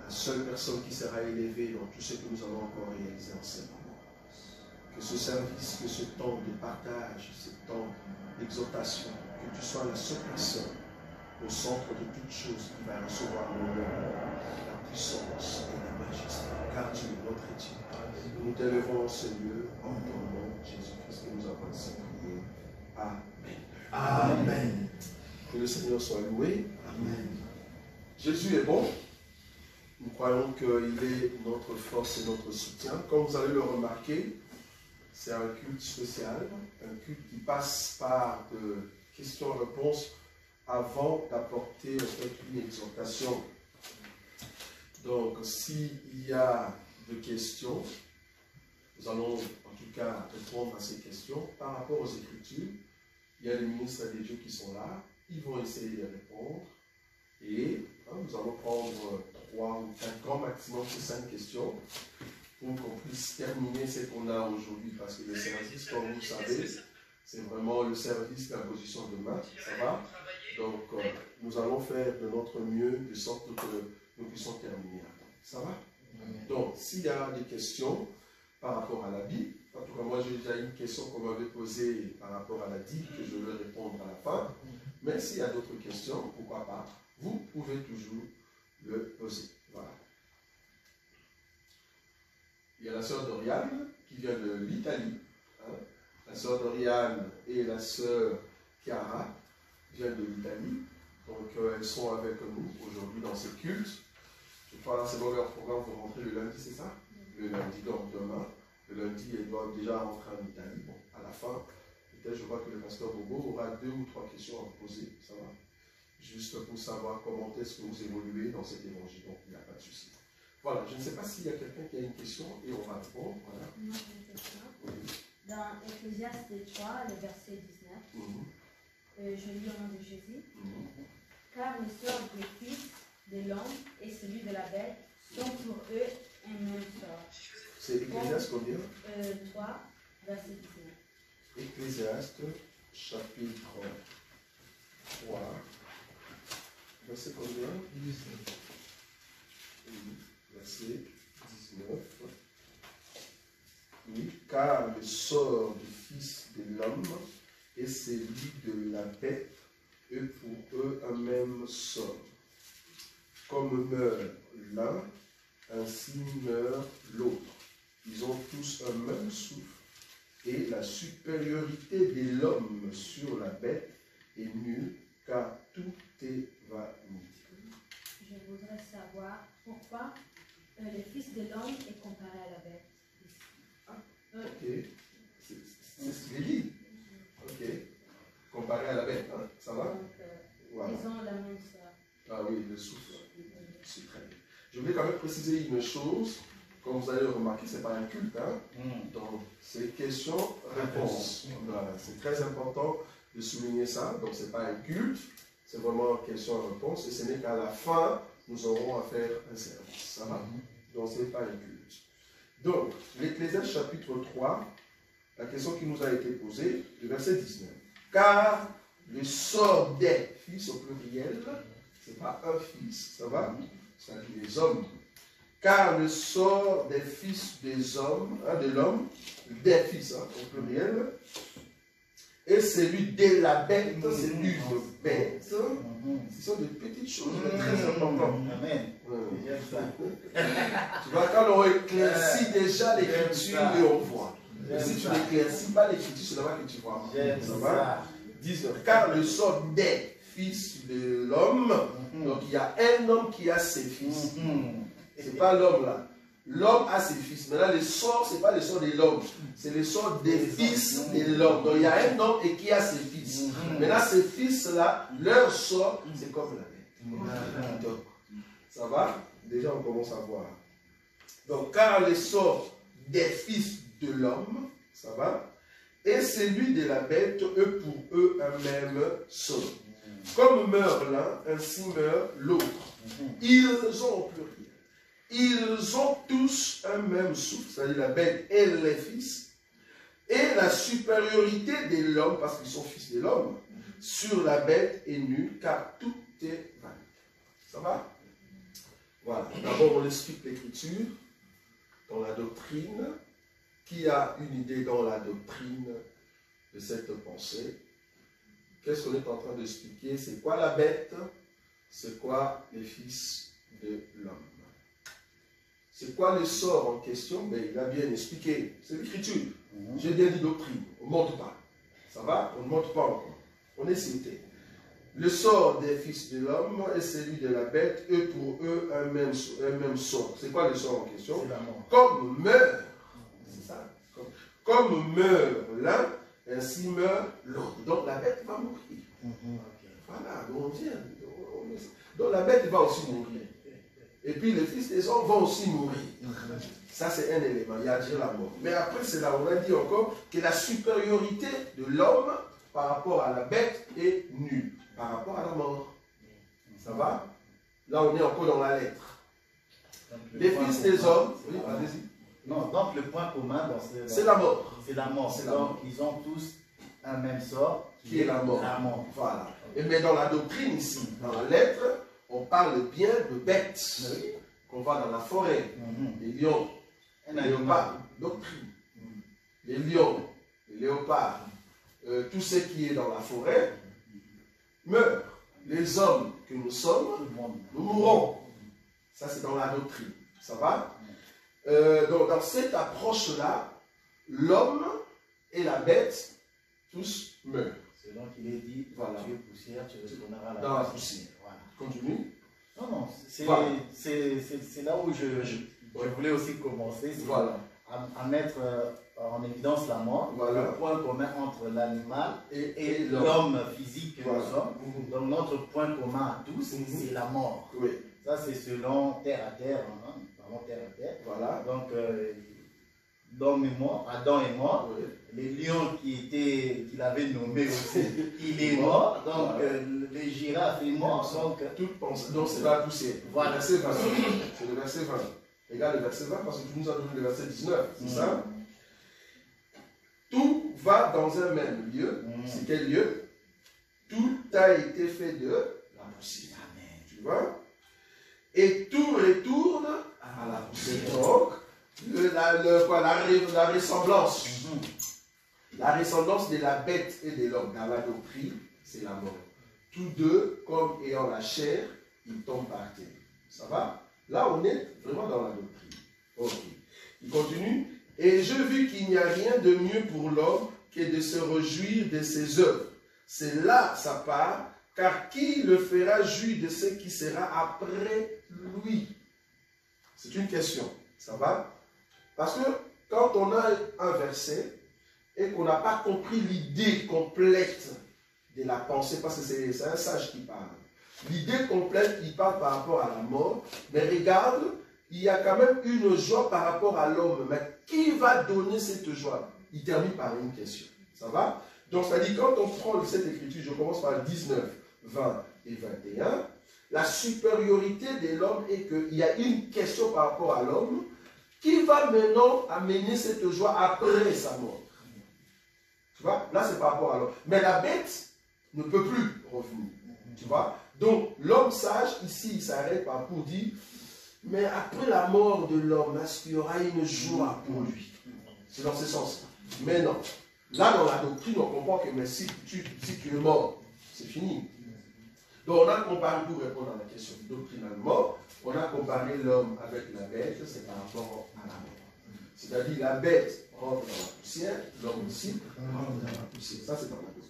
la seule personne qui sera élevée dans tout ce que nous allons encore réaliser en ce moment. Que ce service, que ce temps de partage, ce temps d'exhortation, que tu sois la seule personne au centre de toutes choses qui va recevoir l'honneur, la puissance et la majesté. Car tu es notre Dieu. Nous t'élevons en ce lieu en ton nom, Jésus-Christ, que nous avons ainsi prié. Amen. Amen. Que le Seigneur soit loué. Amen. Jésus est bon. Nous croyons qu'il est notre force et notre soutien. Comme vous allez le remarquer, c'est un culte spécial, un culte qui passe par de questions-réponses avant d'apporter en fait une exhortation. Donc, s'il y a des questions, nous allons en tout cas répondre à ces questions par rapport aux Écritures. Il y a les ministres des dieux qui sont là, ils vont essayer de répondre. Et nous allons prendre 3 ou 4 grands maximum, c'est 5 questions, pour qu'on puisse terminer ce qu'on a aujourd'hui. Parce que le service, comme vous savez, c'est vraiment le service de la position de main, ça va? Donc, nous allons faire de notre mieux, de sorte que nous puissions terminer à temps. Ça va? Donc, s'il y a des questions par rapport à la Bible, en tout cas, moi j'ai déjà une question qu'on m'avait posée par rapport à la Bible, que je vais répondre à la fin. Mais s'il y a d'autres questions, pourquoi pas, vous pouvez toujours le poser. Voilà. Il y a la sœur Doriane qui vient de l'Italie. Hein. La sœur Doriane et la sœur Chiara viennent de l'Italie. Donc elles sont avec nous aujourd'hui dans ce culte. Je crois là c'est dans leur programme pour rentrer le lundi, c'est ça? Le lundi, donc demain. Le lundi, elles doivent déjà rentrer en Italie. Bon, à la fin, peut-être je vois que le pasteur Bobo aura 2 ou 3 questions à vous poser. Ça va? Juste pour savoir comment est-ce que vous évoluez dans cet évangile. Donc il n'y a pas de souci. Voilà, je ne sais pas s'il y a quelqu'un qui a une question et on va répondre. Voilà. Moi, j'ai une question. Oui. Dans Ecclésiaste 3, le verset 19, je lis au nom de Jésus. Car le sort des fils de l'homme et celui de la bête sont pour eux un même sort. C'est Ecclésiaste combien? 3, verset 19. Ecclésiaste, chapitre 3, verset combien? 19. Verset 19. Oui, car le sort du Fils de l'homme et celui de la bête est pour eux un même sort. Comme meurt l'un, ainsi meurt l'autre. Ils ont tous un même souffle, et la supériorité de l'homme sur la bête est nulle, car tout est vanité. Je voudrais savoir pourquoi le Fils de l'homme est comparé à la bête. Ok, c'est ce qu'il dit. Ok, comparé à la bête, hein? Ça va? Donc, voilà. Ils ont la même sort. Ah oui, le souffle. C'est très bien. Je voulais quand même préciser une chose. Comme vous allez le remarquer, ce n'est pas un culte. Hein? Donc, c'est questions-réponses. Voilà. C'est très important de souligner ça. Donc, ce n'est pas un culte. C'est vraiment question-réponse. Et ce n'est qu'à la fin, nous aurons à faire un service. Ça va? Donc, ce n'est pas un culte. Donc, l'Ecclésiaste chapitre 3, la question qui nous a été posée, le verset 19. Car le sort des fils au pluriel, ce n'est pas un fils, ça va? C'est-à-dire les hommes. Car le sort des fils des hommes, hein, de l'homme, des fils, hein, au pluriel, et celui de la bête, c'est une bête. Ce sont des petites choses très importantes. Amen. Tu vois, quand on éclaircit déjà l'écriture et on voit. Et si tu n'éclaircis pas l'écriture, c'est là-bas que tu vois. Ça va? 19. Car le sort des fils de l'homme, donc il y a un homme qui a ses fils. Ce n'est pas l'homme là. L'homme a ses fils. Maintenant, le sort, ce n'est pas le sort de l'homme. C'est le sort des fils de l'homme. Donc, il y a un homme et qui a ses fils. Maintenant, ces fils-là, leur sort, c'est comme la bête. Donc, ça va? Déjà, on commence à voir. Donc, car le sort des fils de l'homme, ça va? Et celui de la bête, eux pour eux, un même sort. Comme meurt l'un, ainsi meurt l'autre. Ils ont au pluriel. Ils ont tous un même souffle, c'est-à-dire la bête et les fils, et la supériorité de l'homme, parce qu'ils sont fils de l'homme, sur la bête est nulle, car tout est vanité. Ça va? Voilà. D'abord, on explique l'écriture dans la doctrine. Qui a une idée dans la doctrine de cette pensée? Qu'est-ce qu'on est en train d'expliquer? C'est quoi la bête? C'est quoi les fils de l'homme? C'est quoi le sort en question? Mais il a bien expliqué. C'est l'écriture. J'ai bien dit doctrine. On ne monte pas. Ça va? On ne monte pas encore. On est cité. Le sort des fils de l'homme est celui de la bête, et pour eux un même sort. C'est quoi le sort en question? C'est la mort. Comme meurt, c'est ça, comme meurt l'un, ainsi meurt l'autre. Donc la bête va mourir. Voilà, donc on vient. Donc la bête va aussi mourir. Et puis les fils des hommes vont aussi mourir. Ça c'est un élément, il y a déjà la mort. Mais après c'est là où on a dit encore que la supériorité de l'homme par rapport à la bête est nulle. Par rapport à la mort. Ça va? Là, on est encore dans la lettre. Les fils des hommes, oui, allez-y. Non, donc le point commun, c'est la mort. C'est la mort. Donc, ils ont tous un même sort, qui est la mort. La mort. Voilà. Mais dans la doctrine ici, dans la lettre, on parle bien de bêtes qu'on voit dans la forêt. Les lions, les léopards, doctrine. Les lions, les léopards, tout ce qui est dans la forêt, meurt. Les hommes que nous sommes, nous mourrons. Ça, c'est dans la doctrine. Ça va? Donc, dans cette approche-là, l'homme et la bête, tous meurent. Selon qu'il est dit, voilà. Tu es poussière, tu retourneras dans la poussière. Voilà. Continue. Non, non, c'est voilà. là où je voulais aussi commencer. Voilà. À mettre en évidence la mort, voilà. Le point commun entre l'animal et l'homme physique que nous sommes. Donc notre point commun à tous, c'est la mort. Oui. Ça c'est selon terre à terre, vraiment terre à terre. Voilà. Donc l'homme est mort, Adam est mort. Oui. Les lions qu'il avait nommés aussi, il est mort. Donc voilà. Les girafes est mort. Donc c'est la poussière. Voilà. Verset 20. C'est le verset 20. Regarde le verset 20 parce que tu nous as donné le verset 19, c'est ça? Tout va dans un même lieu. C'est quel lieu? Tout a été fait de la poussière. Amen. Tu vois? Et tout retourne à la poussière. Donc, la ressemblance. La ressemblance de la bête et de l'homme dans la doctrine, c'est la mort. Tous deux, comme ayant la chair, ils tombent par terre. Ça va? Là, on est vraiment dans la doctrine. Ok. Il continue. Et je vis qu'il n'y a rien de mieux pour l'homme que de se réjouir de ses œuvres. C'est là sa part, car qui le fera jouir de ce qui sera après lui? C'est une question. Ça va? Parce que quand on a un verset et qu'on n'a pas compris l'idée complète de la pensée, parce que c'est un sage qui parle. L'idée complète, il parle par rapport à la mort, mais regarde, il y a quand même une joie par rapport à l'homme. Mais qui va donner cette joie? Il termine par une question. Ça va? Donc, c'est-à-dire, quand on prend cette écriture, je commence par 19, 20 et 21, la supériorité de l'homme est qu'il y a une question par rapport à l'homme qui va maintenant amener cette joie après sa mort. Tu vois? Là, c'est par rapport à l'homme. Mais la bête ne peut plus revenir. Tu vois? Donc, l'homme sage, ici, il s'arrête pour dire, mais après la mort de l'homme, est-ce qu'il y aura une joie pour lui? C'est dans ce sens. Mais non. Là, dans la doctrine, on comprend que mais si tu es mort, c'est fini. Donc, on a comparé, pour répondre à la question doctrinalement, on a comparé l'homme avec la bête, c'est par rapport à la mort. C'est-à-dire, la bête rentre dans la poussière, l'homme aussi rentre dans la poussière. Ça, c'est dans la doctrine.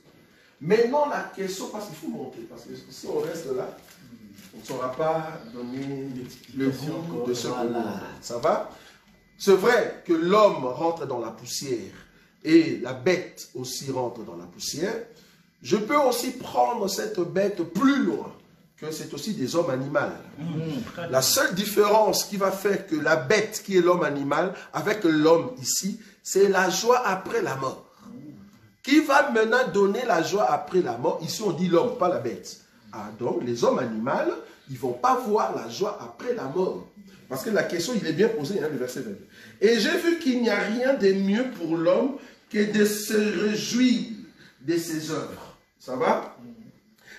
Maintenant, la question, parce qu'il faut monter, parce que si on reste là, on ne saura pas donner le goût de ce qu'on a. Ça va? C'est vrai que l'homme rentre dans la poussière et la bête aussi rentre dans la poussière. Je peux aussi prendre cette bête plus loin, que c'est aussi des hommes animaux. La seule différence qui va faire que la bête qui est l'homme animal avec l'homme ici, c'est la joie après la mort. Qui va maintenant donner la joie après la mort? Ici on dit l'homme, pas la bête. Ah, donc les hommes animaux, ils ne vont pas voir la joie après la mort. Parce que la question, il est bien posé, hein, le verset 22. Et j'ai vu qu'il n'y a rien de mieux pour l'homme que de se réjouir de ses œuvres. Ça va?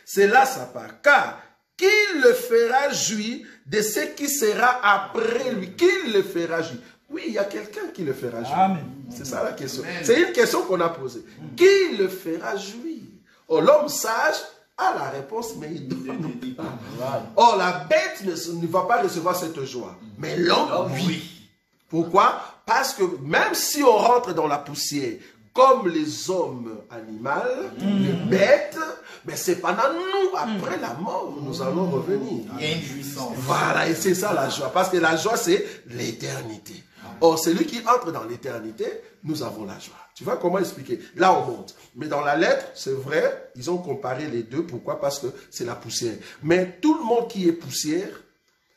C'est là sa part. Car qu'il le fera jouir de ce qui sera après lui. Qu'il le fera jouir. Oui, il y a quelqu'un qui le fera jouir. C'est ça la question. C'est une question qu'on a posée. Qui le fera jouir? Oh, l'homme sage a la réponse, mais il ne dit pas. Oh, la bête ne va pas recevoir cette joie. Mais l'homme, oui. Pourquoi? Parce que même si on rentre dans la poussière, comme les hommes animaux, les bêtes, mais c'est pendant nous, après la mort, nous allons revenir. Il y a une jouissance. Voilà, et c'est ça la joie. Parce que la joie, c'est l'éternité. Or, celui qui entre dans l'éternité, nous avons la joie. Tu vois comment expliquer? Là, on monte. Mais dans la lettre, c'est vrai, ils ont comparé les deux. Pourquoi? Parce que c'est la poussière. Mais tout le monde qui est poussière,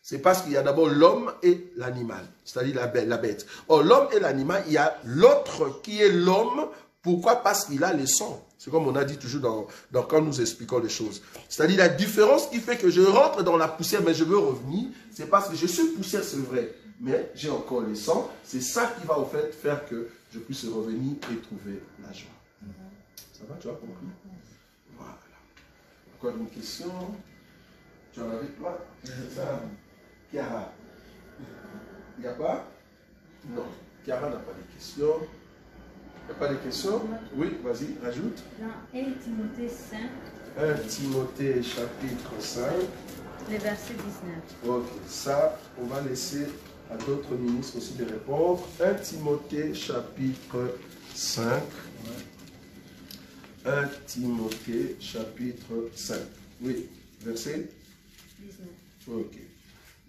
c'est parce qu'il y a d'abord l'homme et l'animal, c'est-à-dire la bête. Or, l'homme et l'animal, il y a l'autre qui est l'homme. Pourquoi? Parce qu'il a le sang. C'est comme on a dit toujours quand nous expliquons les choses. C'est-à-dire la différence qui fait que je rentre dans la poussière, mais je veux revenir, c'est parce que je suis poussière, c'est vrai. Mais j'ai encore le sang. C'est ça qui va au fait faire que je puisse revenir et trouver la joie. Ça va, tu as compris? Voilà. Encore une question? Tu en avais toi? Ça, Chiara. Il n'y a pas? Non. Chiara n'a pas de questions. Il n'y a pas de questions? Oui, vas-y, rajoute. Dans 1 Timothée 5. 1 Timothée chapitre 5. Le verset 19. Ok, ça, on va laisser à d'autres ministres aussi de répondre. 1 Timothée chapitre 5. 1 Timothée chapitre 5. Oui, verset 19. Ok.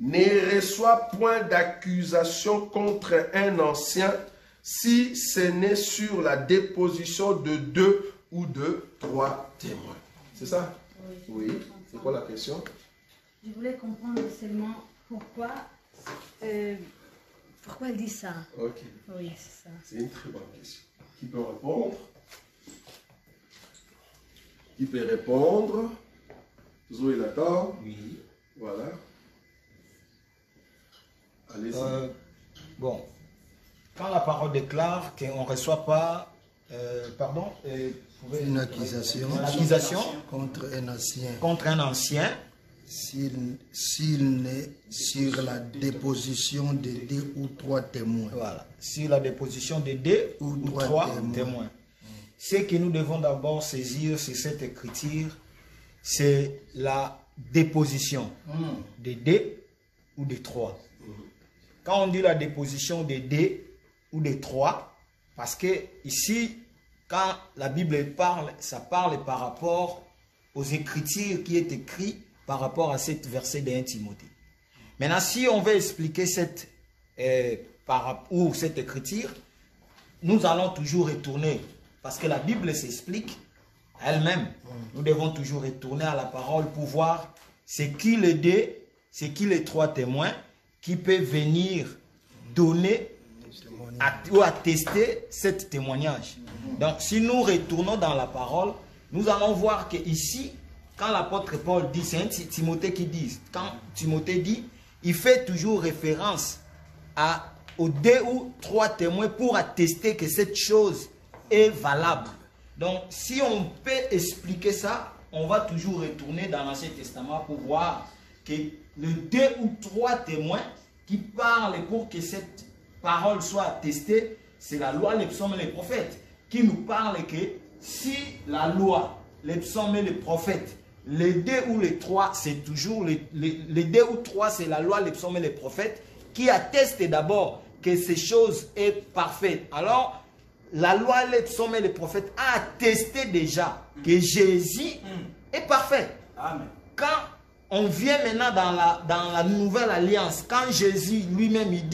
Ne reçois point d'accusation contre un ancien si ce n'est sur la déposition de 2 ou de 3 témoins. C'est ça? Oui. Oui. C'est quoi la question? Je voulais comprendre seulement pourquoi elle dit ça. Ok. Oui, c'est ça. C'est une très bonne question. Qui peut répondre? Qui peut répondre? Zoé d'accord? Oui. Voilà. Allez-y. Bon. Quand la parole déclare qu'on ne reçoit pas, une accusation contre un ancien, s'il n'est sur la déposition de 2 ou 3 témoins. Voilà, sur la déposition de 2 ou 3 témoins. Ce que nous devons d'abord saisir sur cette écriture, c'est la déposition de 2 ou de 3. Quand on dit la déposition de 2 ou de 3, parce que ici, quand la Bible parle, ça parle par rapport aux écritures qui est écrites par rapport à cette verset de 1 Timothée. Maintenant, si on veut expliquer cette écriture, nous allons toujours retourner, parce que la Bible s'explique elle-même. Nous devons toujours retourner à la parole pour voir c'est qui les 2, c'est qui les 3 témoins qui peuvent venir donner ou attester ce témoignage. Donc, si nous retournons dans la parole, nous allons voir que ici, quand l'apôtre Paul dit, c'est Timothée qui dit, quand Timothée dit, il fait toujours référence aux 2 ou 3 témoins pour attester que cette chose est valable. Donc, si on peut expliquer ça, on va toujours retourner dans l'Ancien Testament pour voir que les 2 ou 3 témoins qui parlent pour que cette parole soit attestée, c'est la loi, les psaumes et les prophètes, qui nous parlent que si la loi, les psaumes et les prophètes, les 2 ou les 3, c'est toujours les 2 ou 3, c'est la loi, les psaumes et les prophètes, qui attestent d'abord que ces choses est parfaite. Alors, la loi, les psaumes et les prophètes a attesté déjà que Jésus est parfait. Amen. Quand on vient maintenant dans la nouvelle alliance, quand Jésus lui-même il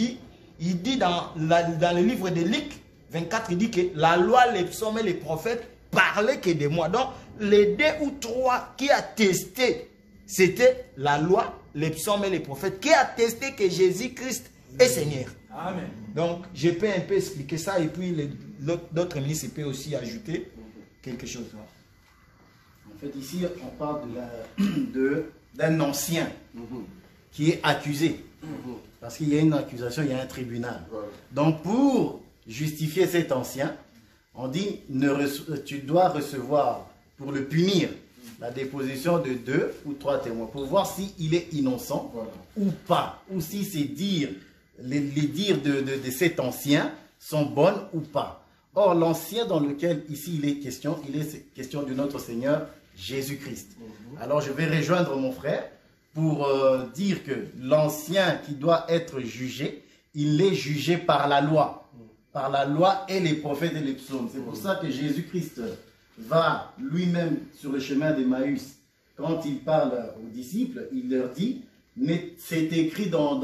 dit dans le livre de Luc 24, il dit que la loi, les psaumes et les prophètes parlaient que de moi. Donc, les 2 ou 3 qui attestaient, c'était la loi, les psaumes et les prophètes, qui attestaient que Jésus-Christ est Seigneur. Amen. Donc, je peux un peu expliquer ça et puis d'autres ministres peuvent aussi ajouter quelque chose. En fait, ici, on parle d'un ancien qui est accusé. Parce qu'il y a une accusation, il y a un tribunal. Donc, pour justifier cet ancien, on dit, tu dois recevoir, pour le punir, La déposition de 2 ou 3 témoins pour voir s'il est innocent ou pas. Ou si c'est dire, les dires de cet ancien sont bonnes ou pas. Or, l'ancien dans lequel ici il est question de notre Seigneur Jésus-Christ. Alors, je vais rejoindre mon frère pour dire que l'ancien qui doit être jugé, il est jugé par la loi. Par la loi et les prophètes et les psaumes. C'est pour ça que Jésus-Christ va lui-même sur le chemin d'Emmaüs. Quand il parle aux disciples, il leur dit, c'est écrit dans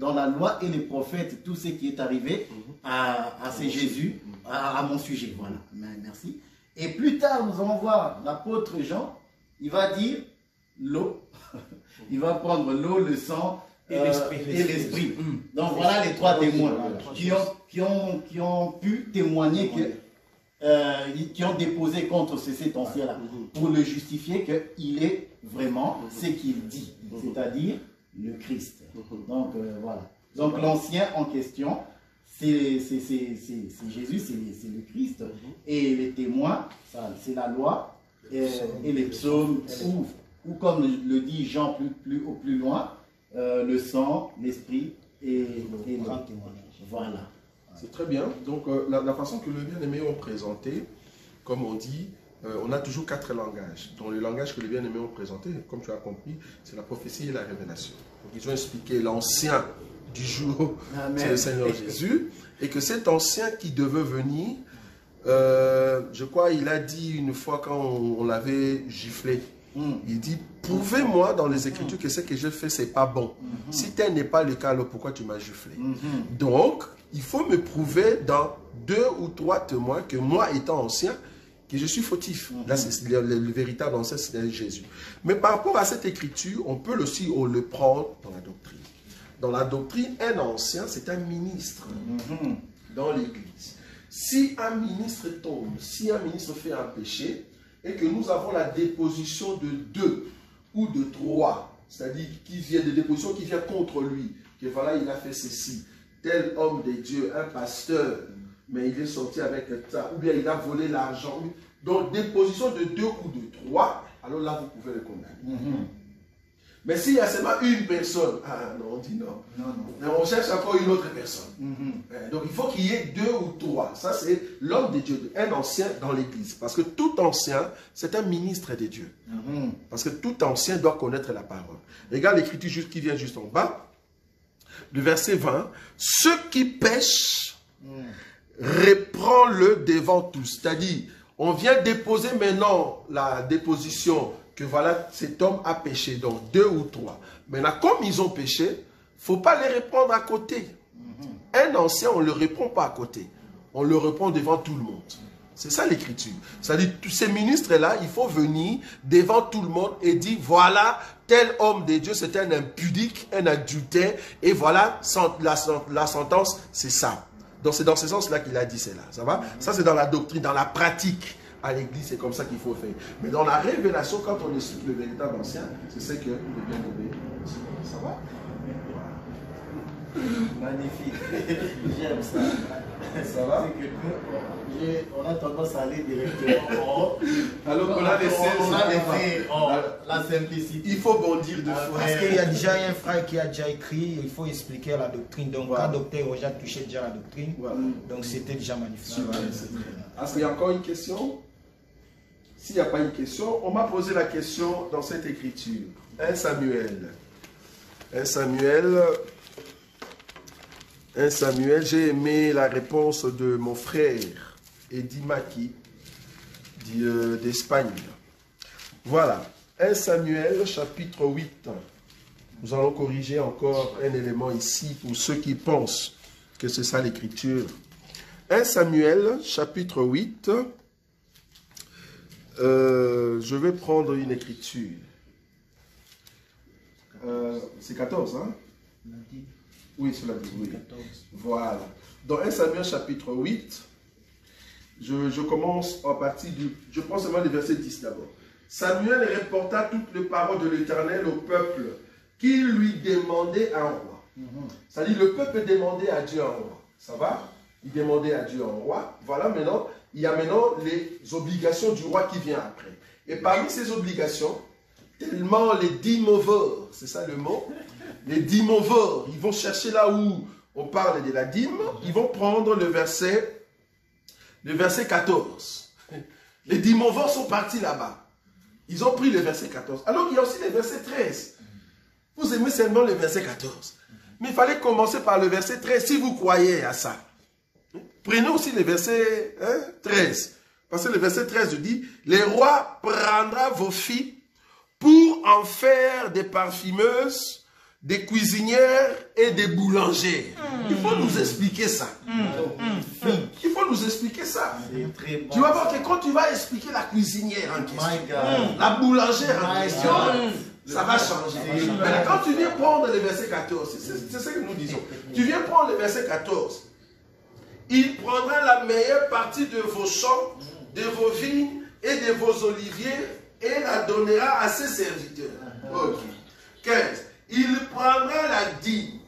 la loi et les prophètes, tout ce qui est arrivé à ces Jésus, à mon sujet. Voilà, merci. Et plus tard, nous allons voir l'apôtre Jean, il va dire l'eau, il va prendre l'eau, le sang et l'esprit. Donc voilà les 3 témoins qui ont pu témoigner, qui ont déposé contre cet ancien-là, pour le justifier qu'il est vraiment ce qu'il dit, c'est-à-dire le Christ. Donc voilà. Donc l'ancien en question, c'est Jésus, c'est le Christ. Et les témoins, c'est la loi et les psaumes, ou comme le dit Jean plus loin, le sang, l'esprit et le grand témoignage. Voilà. C'est très bien. Donc la façon que le bien-aimé ont présenté, comme on dit, on a toujours 4 langages. Dans le langage que les bien-aimés ont présenté, comme tu as compris, c'est la prophétie et la révélation. Donc ils ont expliqué l'ancien du jour, c'est le Seigneur Jésus, et que cet ancien qui devait venir, je crois il a dit une fois quand on l'avait giflé, il dit, prouvez-moi dans les Écritures que ce que je fais, c'est pas bon. Si tel n'est pas le cas, alors pourquoi tu m'as giflé? Donc, il faut me prouver dans 2 ou 3 témoins que moi, étant ancien, que je suis fautif. Là, c'est le véritable ancien, c'est Jésus. Mais par rapport à cette écriture, on peut aussi le prendre dans la doctrine. Dans la doctrine, un ancien, c'est un ministre dans l'Église. Si un ministre tombe, si un ministre fait un péché, et que nous avons la déposition de 2 ou de 3, c'est-à-dire des dépositions qui viennent contre lui, que voilà, il a fait ceci, tel homme de Dieu, un pasteur, mais il est sorti avec ça, ou bien il a volé l'argent. Donc, déposition de 2 ou de 3, alors là, vous pouvez le condamner. Mais s'il y a seulement une personne, ah non, on dit non. On cherche encore une autre personne. Donc, il faut qu'il y ait 2 ou 3. Ça, c'est l'homme de Dieu, un ancien dans l'Église. Parce que tout ancien, c'est un ministre de Dieu. Parce que tout ancien doit connaître la parole. Regarde l'écriture qui vient juste en bas. Le verset 20. Ceux qui pêchent, reprends-le devant tous. C'est-à-dire, on vient déposer maintenant la déposition que voilà, cet homme a péché, donc 2 ou 3. Maintenant, comme ils ont péché, il ne faut pas les répondre à côté. Un ancien, on ne le répond pas à côté. On le répond devant tout le monde. C'est ça l'écriture. C'est-à-dire, tous ces ministres-là, il faut venir devant tout le monde et dire, voilà, tel homme de Dieu, c'est un impudique, un adultère, et voilà, la sentence, c'est ça. Donc, c'est dans ce sens-là qu'il a dit cela. Ça va? Ça, c'est dans la doctrine, dans la pratique. À l'église, c'est comme ça qu'il faut faire. Mais dans la révélation, quand on explique le véritable ancien, c'est ce que le bien-aimé. Ça va? Magnifique. J'aime ça. Ça va? On a tendance à aller directement alors qu'on a laissé la simplicité. Il faut bondir de foi. Parce qu'il y a déjà un frère qui a déjà écrit, il faut expliquer la doctrine. Donc, quand docteur Roger touchait déjà la doctrine, donc c'était déjà magnifique. Est-ce qu'il y a encore une question? S'il n'y a pas une question, on m'a posé la question dans cette écriture. 1 Samuel. 1 Samuel, j'ai aimé la réponse de mon frère Eddie Maki d'Espagne. Voilà. 1 Samuel, chapitre 8. Nous allons corriger encore un élément ici pour ceux qui pensent que c'est ça l'écriture. 1 Samuel, chapitre 8. Je vais prendre une écriture. C'est 14, hein? Oui, cela dit, oui. Voilà. Dans 1 Samuel, chapitre 8, je commence à partir du... Je prends seulement le verset 10 d'abord. Samuel reporta toutes les paroles de l'Éternel au peuple qui lui demandait un roi. C'est-à-dire, le peuple demandait à Dieu un roi. Ça va? Il demandait à Dieu un roi. Voilà, maintenant, il y a maintenant les obligations du roi qui vient après. Et parmi ces obligations, tellement les dimmovores, c'est ça le mot, les dimmovores, ils vont chercher là où on parle de la dîme, ils vont prendre le verset 14. Les dimmovores sont partis là-bas. Ils ont pris le verset 14. Alors il y a aussi le verset 13. Vous aimez seulement le verset 14. Mais il fallait commencer par le verset 13 si vous croyez à ça. Prenez aussi le verset 13. Parce que le verset 13 dit, les rois prendra vos filles pour en faire des parfumeuses, des cuisinières et des boulangères. Il faut nous expliquer ça. Il faut nous expliquer ça. Bon, tu vas voir que quand tu vas expliquer la cuisinière en question, la boulangère en question, ça va changer. Mais quand tu viens prendre le verset 14, c'est ce que nous disons. Tu viens prendre le verset 14. Il prendra la meilleure partie de vos champs, de vos vignes et de vos oliviers et la donnera à ses serviteurs. Ok. 15. Il prendra la dîme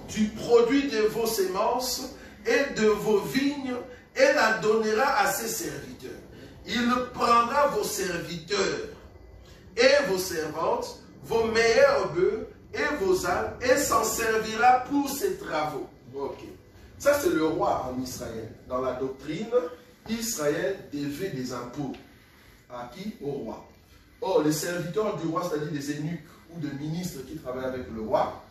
du produit de vos semences et de vos vignes et la donnera à ses serviteurs. Il prendra vos serviteurs et vos servantes, vos meilleurs bœufs et vos ânes et s'en servira pour ses travaux. Ok. Ça, c'est le roi en Israël. Dans la doctrine, Israël devait des impôts. À qui? Au roi. Or, les serviteurs du roi, c'est-à-dire des eunuques ou des ministres qui travaillent avec le roi,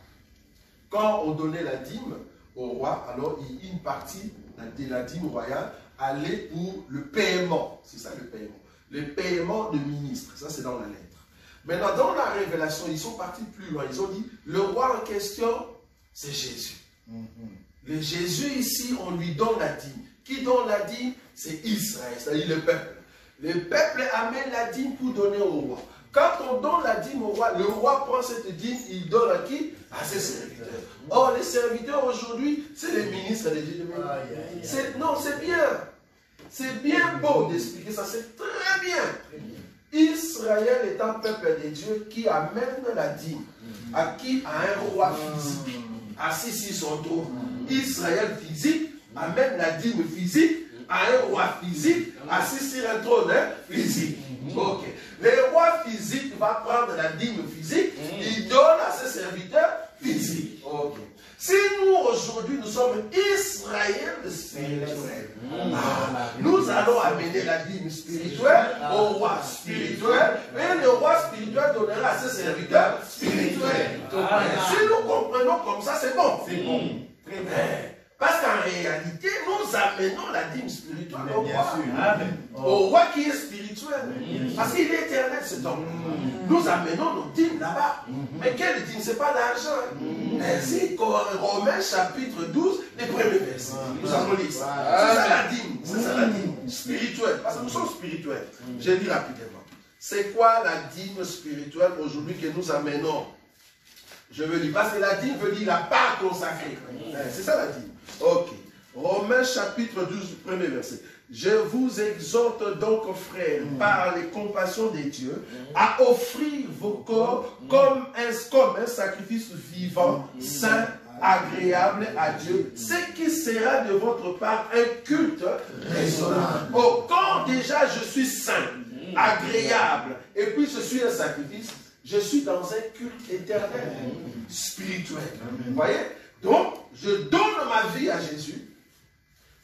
quand on donnait la dîme au roi, alors une partie de la dîme royale allait pour le paiement. C'est ça le paiement. Le paiement de ministres. Ça, c'est dans la lettre. Maintenant, dans la révélation, ils sont partis plus loin. Ils ont dit, le roi en question, c'est Jésus. Le Jésus ici, on lui donne la dîme. Qui donne la dîme? C'est Israël, c'est-à-dire le peuple. Le peuple amène la dîme pour donner au roi. Quand on donne la dîme au roi, le roi prend cette dîme, il donne à qui? À ses serviteurs. Or, les serviteurs aujourd'hui, c'est les ministres des Dieu. Non, c'est bien. C'est bien beau d'expliquer ça, c'est très bien. Israël est un peuple de Dieu qui amène la dîme. À qui? À un roi physique, assis sur son trône. Israël physique amène la dîme physique à un roi physique assis sur un trône physique. Ok. Le roi physique va prendre la dîme physique, il donne à ses serviteurs physiques. Ok. Si nous aujourd'hui nous sommes Israël spirituel, nous allons amener la dîme spirituelle au roi spirituel et le roi spirituel donnera à ses serviteurs spirituels. Si nous comprenons comme ça, c'est bon. C'est bon. Très bien. Parce qu'en réalité, nous amenons la dîme spirituelle au roi. Au roi qui est spirituel. Parce qu'il est éternel, cet homme. Nous amenons nos dîmes là-bas. Mais quelle dîme? Ce n'est pas l'argent. Ainsi, Romains chapitre 12, les premiers versets. Nous avons lu ça. C'est ça la dîme. C'est ça la dîme spirituelle. Parce que nous sommes spirituels. Je lis rapidement. C'est quoi la dîme spirituelle aujourd'hui que nous amenons? Je veux dire, parce que la dîme veut dire la part consacrée. C'est ça la dîme. Ok. Romains chapitre 12, premier verset. Je vous exhorte donc, frères, par les compassions de Dieu, à offrir vos corps comme un sacrifice vivant, saint, agréable à Dieu, ce qui sera de votre part un culte raisonnable. Oh, quand déjà je suis saint, agréable, et puis je suis un sacrifice, je suis dans un culte éternel, spirituel. Vous voyez? Donc, je donne ma vie à Jésus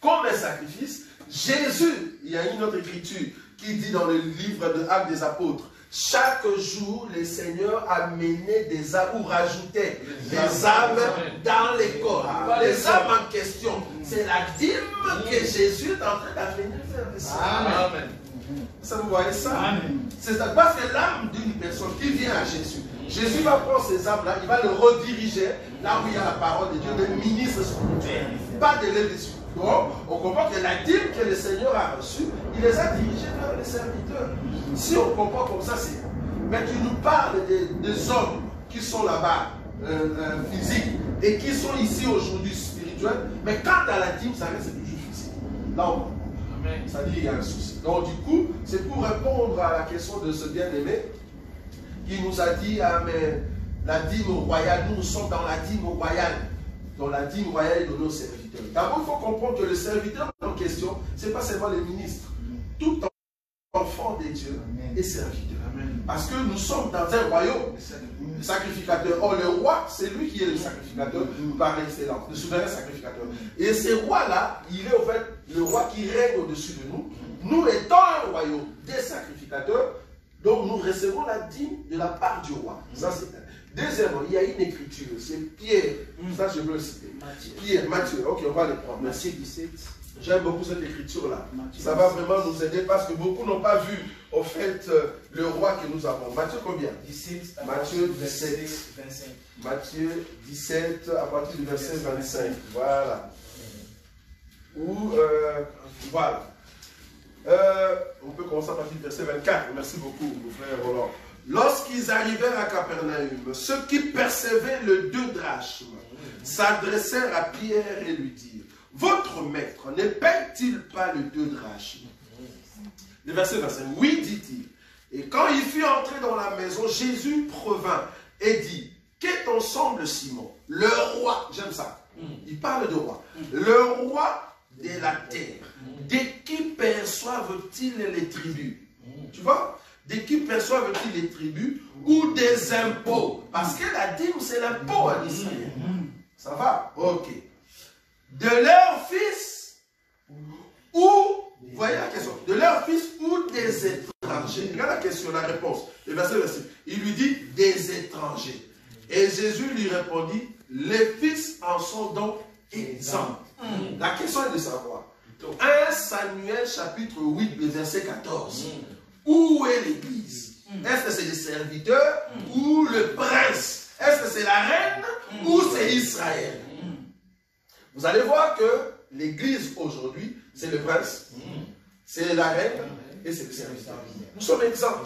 comme un sacrifice. Jésus, il y a une autre écriture qui dit dans le livre de Actes des Apôtres, chaque jour, le Seigneur amenait des âmes ou rajoutait des âmes dans les corps. Les âmes en question, c'est la dîme que Jésus est en train d'amener vers les âmes. Amen. Ça, vous voyez ça? C'est parce que l'âme d'une personne qui vient à Jésus, Jésus va prendre ces âmes-là, il va le rediriger là où il y a la parole de Dieu, le ministre spirituel, pas de les dessus. Donc, on comprend que la dîme que le Seigneur a reçue, il les a dirigés vers les serviteurs. Si on comprend comme ça, c'est... Mais tu nous parles des hommes qui sont là-bas, physiques, et qui sont ici aujourd'hui spirituels, mais quand à la dîme, ça reste toujours physique. Là, on comprend. Ça dit qu'il y a un souci. Donc, du coup, c'est pour répondre à la question de ce bien-aimé qui nous a dit, ah, mais la dîme royale, nous sommes dans la dîme royale. Dans la dîme royale de nos serviteurs. D'abord, il faut comprendre que le serviteur en question, ce n'est pas seulement les ministres. Tout enfants de Dieu et serviteurs. Parce que nous sommes dans un royaume de sacrificateurs. Or, le roi, c'est lui qui est le sacrificateur par excellence, le souverain sacrificateur. Et ce roi-là, il est au fait le roi qui règne au-dessus de nous. Nous étant un royaume des sacrificateurs, donc nous recevons la dîme de la part du roi. Ça, c'est un. Deuxièmement, il y a une écriture, c'est Pierre. Ça, je veux le citer. Pierre, Matthieu. Ok, on va les prendre. Matthieu 17. J'aime beaucoup cette écriture-là. Ça va vraiment nous aider parce que beaucoup n'ont pas vu, au fait, le roi que nous avons. Matthieu combien? 17. Matthieu 17. 25. Matthieu 17, à partir du verset 25. Voilà. Ou, voilà. On peut commencer à partir du verset 24. Merci beaucoup, mon frère Roland. Lorsqu'ils arrivèrent à Capernaum, ceux qui percevaient le 2 drachmes s'adressèrent à Pierre et lui dirent: votre maître ne paye-t-il pas le 2 drachmes? Le verset 25. Oui, dit-il. Et quand il fut entré dans la maison, Jésus revint et dit: qu'est ensemble Simon? Le roi, j'aime ça. Il parle de roi. Le roi de la terre. De qui perçoivent-ils les tribus? Tu vois? De qui perçoivent-ils les tribus ou des impôts? Parce que la dîme, c'est l'impôt à Israël. Ça va? Ok. De leur fils ou, voyez la question, de leur fils ou des étrangers. Regarde la question, la réponse. Le verset 26. Il lui dit des étrangers. Et Jésus lui répondit: les fils en sont donc exempts. La question est de savoir. 1 Samuel chapitre 8, le verset 14. Où est l'église? Est-ce que c'est les serviteurs ou le prince? Est-ce que c'est la reine ou c'est Israël? Vous allez voir que l'église aujourd'hui, c'est le prince, c'est la reine et c'est le serviteur. Nous sommes exempts.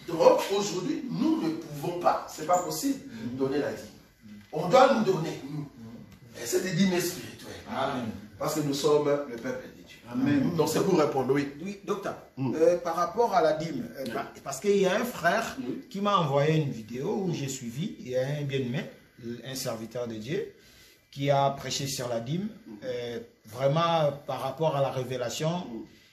Donc aujourd'hui, nous ne pouvons pas, c'est pas possible, donner la dîme. On doit nous donner, nous. Et c'est des dîmes spirituelles. Amen. Parce que nous sommes le peuple de Dieu. Amen. Donc c'est pour répondre, oui. Oui, docteur. Par rapport à la dîme, parce qu'il y a un frère qui m'a envoyé une vidéo où j'ai suivi, il y a un bien-aimé, un serviteur de Dieu, qui a prêché sur la dîme. Vraiment, par rapport à la révélation,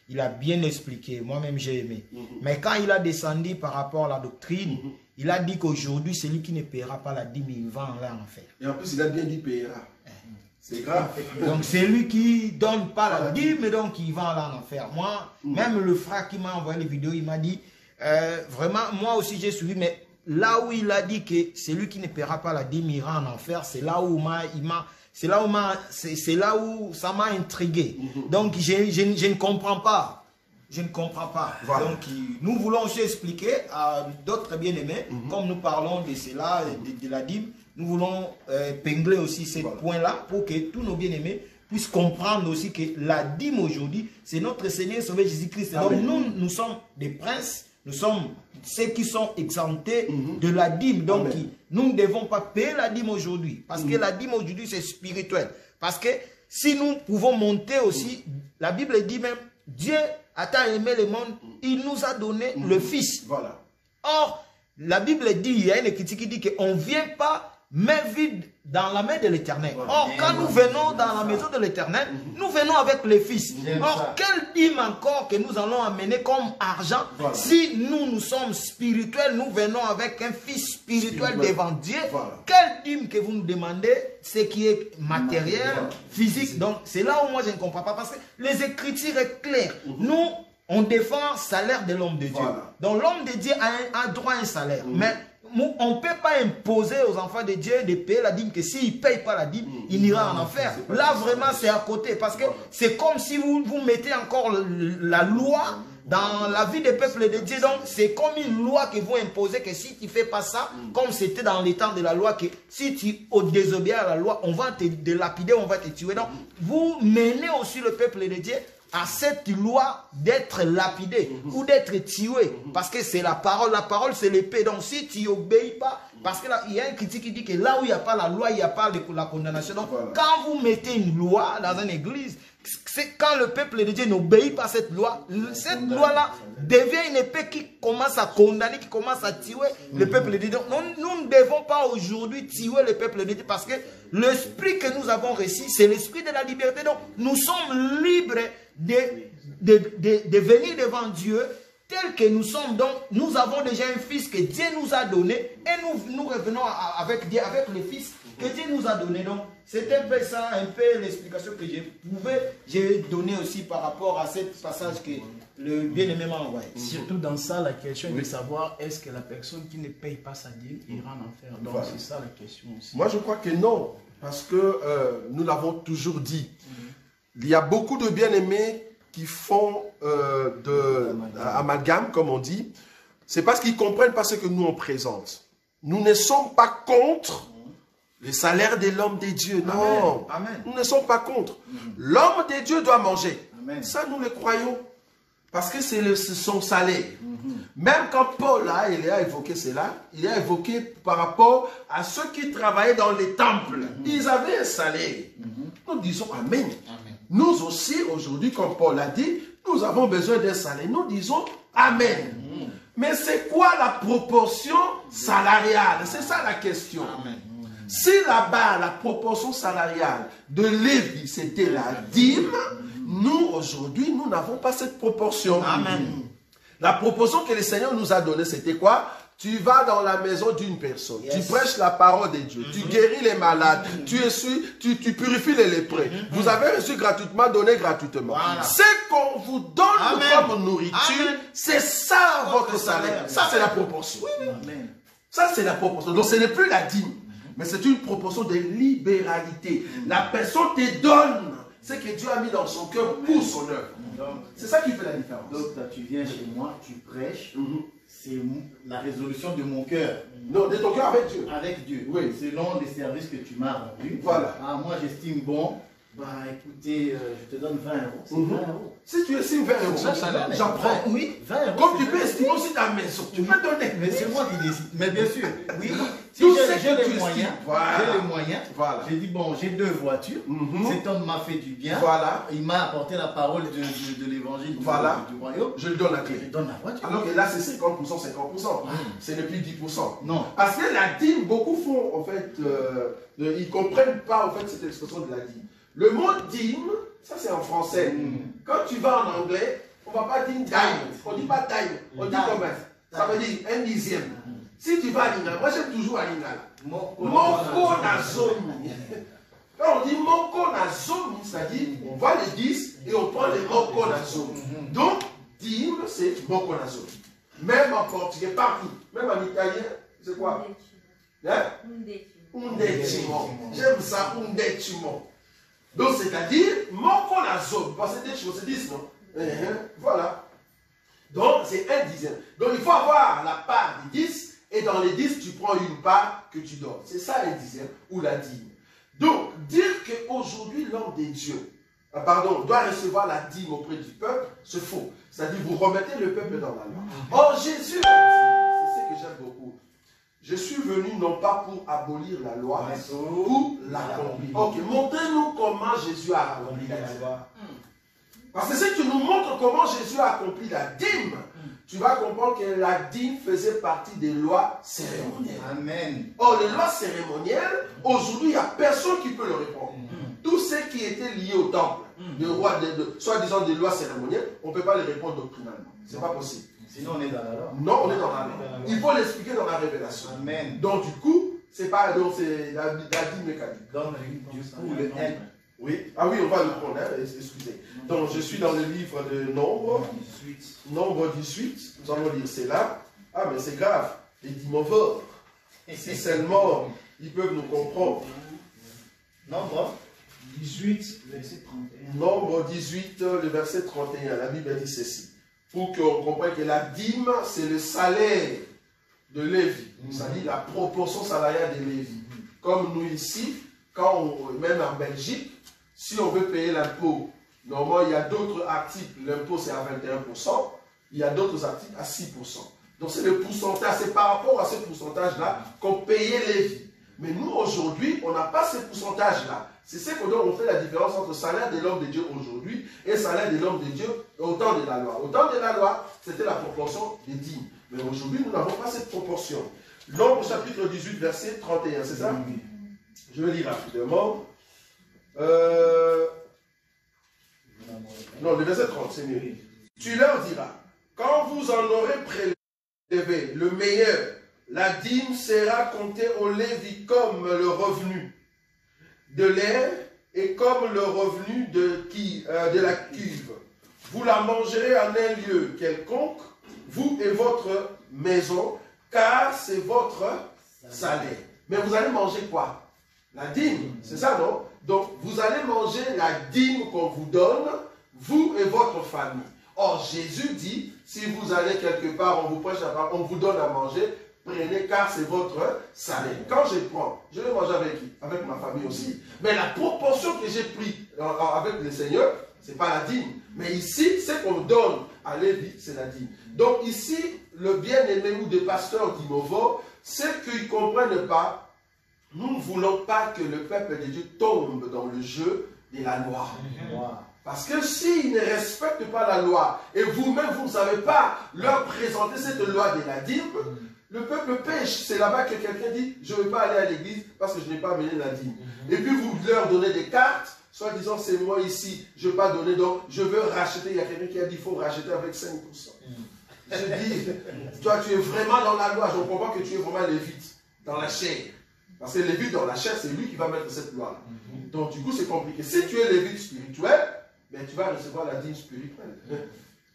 il a bien expliqué. Moi-même, j'ai aimé. Mais quand il a descendu par rapport à la doctrine, il a dit qu'aujourd'hui, celui qui ne paiera pas la dîme, il va en enfer. Et en plus, il a bien dit paiera. C'est grave. Donc, c'est lui qui ne donne pas la dîme, donc il va en enfer. Moi, même le frère qui m'a envoyé les vidéos, il m'a dit, vraiment, moi aussi j'ai suivi, mais là où il a dit que celui qui ne paiera pas la dîme ira en enfer, c'est là où ça m'a intrigué. Donc, je ne comprends pas. Je ne comprends pas. Voilà. Donc, nous voulons aussi expliquer à d'autres bien-aimés, comme nous parlons de cela, de la dîme, nous voulons pingler aussi ce point-là pour que tous nos bien-aimés puissent comprendre aussi que la dîme aujourd'hui, c'est notre Seigneur Sauveur Jésus-Christ. Donc, nous sommes des princes, nous sommes ceux qui sont exemptés de la dîme. Donc, nous ne devons pas payer la dîme aujourd'hui. Parce que la dîme aujourd'hui, c'est spirituel. Parce que si nous pouvons monter aussi, la Bible dit même, Dieu a tant aimé le monde, il nous a donné le Fils. Voilà. Or, la Bible dit, il y a une critique qui dit qu'on ne vient pas main vide dans la main de l'Éternel. Voilà. Or, quand nous venons dans la maison de l'Éternel, nous venons avec le Fils. Or, quelle dîme encore que nous allons amener comme argent si nous sommes spirituels, nous venons avec un Fils spirituel devant Dieu. Quelle dîme que vous nous demandez, ce qui est matériel, physique. Donc, c'est là où moi je ne comprends pas parce que les Écritures sont claires. Nous, on défend le salaire de l'homme de Dieu. Donc, l'homme de Dieu a droit à un salaire. Mais on ne peut pas imposer aux enfants de Dieu de payer la dîme, que s'ils ne payent pas la dîme, il ira en enfer. Là, vraiment, c'est à côté. Parce que c'est comme si vous mettez encore la loi dans la vie des peuples de Dieu. Donc, c'est comme une loi que vous imposez que si tu ne fais pas ça, comme c'était dans les temps de la loi, que si tu désobéis à la loi, on va te délapider, on va te tuer. Donc, vous menez aussi le peuple de Dieu à cette loi d'être lapidé ou d'être tué, parce que c'est la parole c'est l'épée. Donc si tu n'obéis pas, parce qu'il y a un critique qui dit que là où il n'y a pas la loi, il n'y a pas la condamnation. Donc quand vous mettez une loi dans une église, c'est quand le peuple de Dieu n'obéit pas à cette loi-là devient une épée qui commence à condamner, qui commence à tuer le peuple de Dieu. Donc, nous ne devons pas aujourd'hui tuer le peuple de Dieu parce que l'esprit que nous avons reçu, c'est l'esprit de la liberté. Donc, nous sommes libres de venir devant Dieu tel que nous sommes. Donc, nous avons déjà un fils que Dieu nous a donné et nous revenons avec Dieu, avec le fils que Dieu nous a donné. Donc, c'est un peu ça, un peu l'explication que j'ai donnée aussi par rapport à ce passage que le bien-aimé m'a envoyé. Surtout dans ça, la question est de savoir est-ce que la personne qui ne paye pas sa dîme ira en enfer. Donc, Voilà. c'est ça la question aussi. Moi, je crois que non, parce que nous l'avons toujours dit. Il y a beaucoup de bien-aimés qui font amalgame, comme on dit. C'est parce qu'ils ne comprennent pas ce que nous on présente. Nous ne sommes pas contre les salaires de l'homme des dieux. Non, Amen. nous ne sommes pas contre. L'homme des dieux doit manger. Amen. Ça, nous le croyons. Parce que c'est son salaire. Même quand Paul il a évoqué cela, il a évoqué par rapport à ceux qui travaillaient dans les temples. Ils avaient un salaire. Nous disons Amen. Nous aussi, aujourd'hui, comme Paul a dit, nous avons besoin d'un salaire. Nous disons Amen. Mais c'est quoi la proportion salariale? C'est ça la question. Si là-bas, la proportion salariale de Lévi, c'était la dîme, nous, aujourd'hui, nous n'avons pas cette proportion. Amen. La proportion que le Seigneur nous a donnée, c'était quoi? Tu vas dans la maison d'une personne, tu prêches la parole de Dieu, tu guéris les malades, tu purifies les lépreux. Vous avez reçu gratuitement, donné gratuitement. Voilà. Ce qu'on vous donne comme nourriture, c'est ça votre salaire. Ça, c'est la proportion. Amen. Ça, c'est la proportion. Donc, ce n'est plus la dîme, mais c'est une proportion de libéralité. La personne te donne ce que Dieu a mis dans son cœur pour son œuvre. C'est ça qui fait la différence. Donc, là, tu viens chez moi, tu prêches. C'est la résolution de mon cœur. Non, de ton cœur avec Dieu. Avec Dieu. Oui. Selon les services que tu m'as rendus. Voilà. Ah, moi, j'estime bon. Bah, écoutez, je te donne 20 euros. C'est 20 euros. Si tu estimes 20 euros, j'en prends. Oui, 20 euros. Comme tu peux estimer aussi ta maison, tu peux donner. Mais c'est moi qui décide. Mais bien sûr, oui. Si Tout j'ai ce que tu les moyens, estimes. Voilà. j'ai les moyens. Voilà. J'ai dit, bon, j'ai 2 voitures. Cet homme m'a fait du bien. Voilà. Il m'a apporté la parole de l'évangile Voilà. du royaume. Je lui donne la Je clé. donne la voiture. Alors que là, c'est 50%, 50%. Ce n'est plus 10%. Non. Parce que la dîme, beaucoup font, en fait, ils ne comprennent pas, en fait, cette expression de la dîme. Le mot dîme, ça c'est en français. Quand tu vas en anglais, on ne va pas dire dime. On ne dit pas dime. On dit combien? Ça veut dire un dixième. Si tu vas à Lingala, moi j'aime toujours à Lingala. Moko nazomi. Quand on dit moko nazomi, c'est-à-dire on voit les 10 et on prend les moko nazomi. Donc, dîme, c'est moko nazomi. Même en portugais, partout. Même en italien, c'est quoi? Hein? Undetimo. J'aime ça, undetimo. Donc, c'est-à-dire, moko nazomi. Parce que c'est des choses, c'est 10, non? Voilà. Donc, c'est un dixième. Donc, il faut avoir la part des 10. Et dans les 10, tu prends une part que tu donnes. C'est ça un dixième ou la dîme. Donc, dire qu'aujourd'hui, l'homme des dieux, doit recevoir la dîme auprès du peuple, c'est faux. C'est-à-dire, vous remettez le peuple dans la loi. Or, Jésus a dit, c'est ce que j'aime beaucoup. Je suis venu non pas pour abolir la loi, mais pour l'accomplir. Ok, montrez-nous comment Jésus a accompli la dîme. Parce que si tu nous montres comment Jésus a accompli la dîme, tu vas comprendre que la dîme faisait partie des lois cérémonielles. Amen. Or, les lois cérémonielles, aujourd'hui, il n'y a personne qui peut le répondre. Tout ce qui était lié au temple, soi-disant des lois cérémonielles, on ne peut pas les répondre doctrinalement. Ce n'est pas possible. Sinon, on est dans la loi. Non, on est dans la loi. Il faut l'expliquer dans la révélation. Amen. Donc, du coup, c'est pas donc c'est la dîme mécanique. Donc, du coup, le N. Oui, ah oui, on va le prendre, hein, excusez. Donc, je suis dans le livre de Nombre, Nombre 18, nous allons lire cela. Ah, mais c'est grave, les dimophores. Si seulement ils peuvent nous comprendre. Nombre 18, verset 31. Nombre 18, le verset 31, la Bible dit ceci. Pour qu'on comprenne que la dîme, c'est le salaire de Lévi. C'est-à-dire la proportion salariale de Lévi. Comme nous ici, même en Belgique, si on veut payer l'impôt, normalement il y a d'autres articles, l'impôt c'est à 21%, il y a d'autres articles à 6%. Donc c'est le pourcentage, c'est par rapport à ce pourcentage-là qu'on payait Lévi. Mais nous aujourd'hui, on n'a pas ce pourcentage-là. C'est ce qu'on fait la différence entre le salaire de l'homme de Dieu aujourd'hui et le salaire de l'homme de Dieu au temps de la loi. Au temps de la loi, c'était la proportion des dîmes. Mais aujourd'hui, nous n'avons pas cette proportion. Nombre chapitre 18, verset 31, c'est ça? Je vais lire rapidement. Non, le verset 30, c'est mieux. Tu leur diras, quand vous en aurez prélevé le meilleur, la dîme sera comptée au Lévi comme le revenu de l'air et comme le revenu de la cuve. Vous la mangerez en un lieu quelconque, vous et votre maison, car c'est votre salaire. Mais vous allez manger quoi? La dîme, c'est ça, non? Donc, vous allez manger la dîme qu'on vous donne, vous et votre famille. Or, Jésus dit, si vous allez quelque part, on vous prêche à part, on vous donne à manger, prenez car c'est votre salaire. Quand je prends, je vais manger avec qui? Avec ma famille aussi. Mais la proportion que j'ai prise avec le Seigneur, ce n'est pas la dîme. Mais ici, ce qu'on donne à Lévi, c'est la dîme. Donc ici, le bien-aimé ou des pasteurs d'Imovo, c'est qu'ils ne comprennent pas. Nous ne voulons pas que le peuple de Dieu tombe dans le jeu de la loi. Parce que s'ils ne respectent pas la loi, et vous-même, vous ne savez pas leur présenter cette loi de la dîme, le peuple pêche. C'est là-bas que quelqu'un dit, je ne veux pas aller à l'église parce que je n'ai pas amené la dîme. Et puis vous leur donnez des cartes, soit disant, c'est moi ici, je ne veux pas donner, donc je veux racheter. Il y a quelqu'un qui a dit, il faut racheter avec 5%. Je dis, toi tu es vraiment dans la loi, je comprends que tu es vraiment lévite, dans la chair. Parce que lévite dans la chair, c'est lui qui va mettre cette loi-là. Donc du coup c'est compliqué. Si tu es lévite spirituel, ben, tu vas recevoir la dîme spirituelle.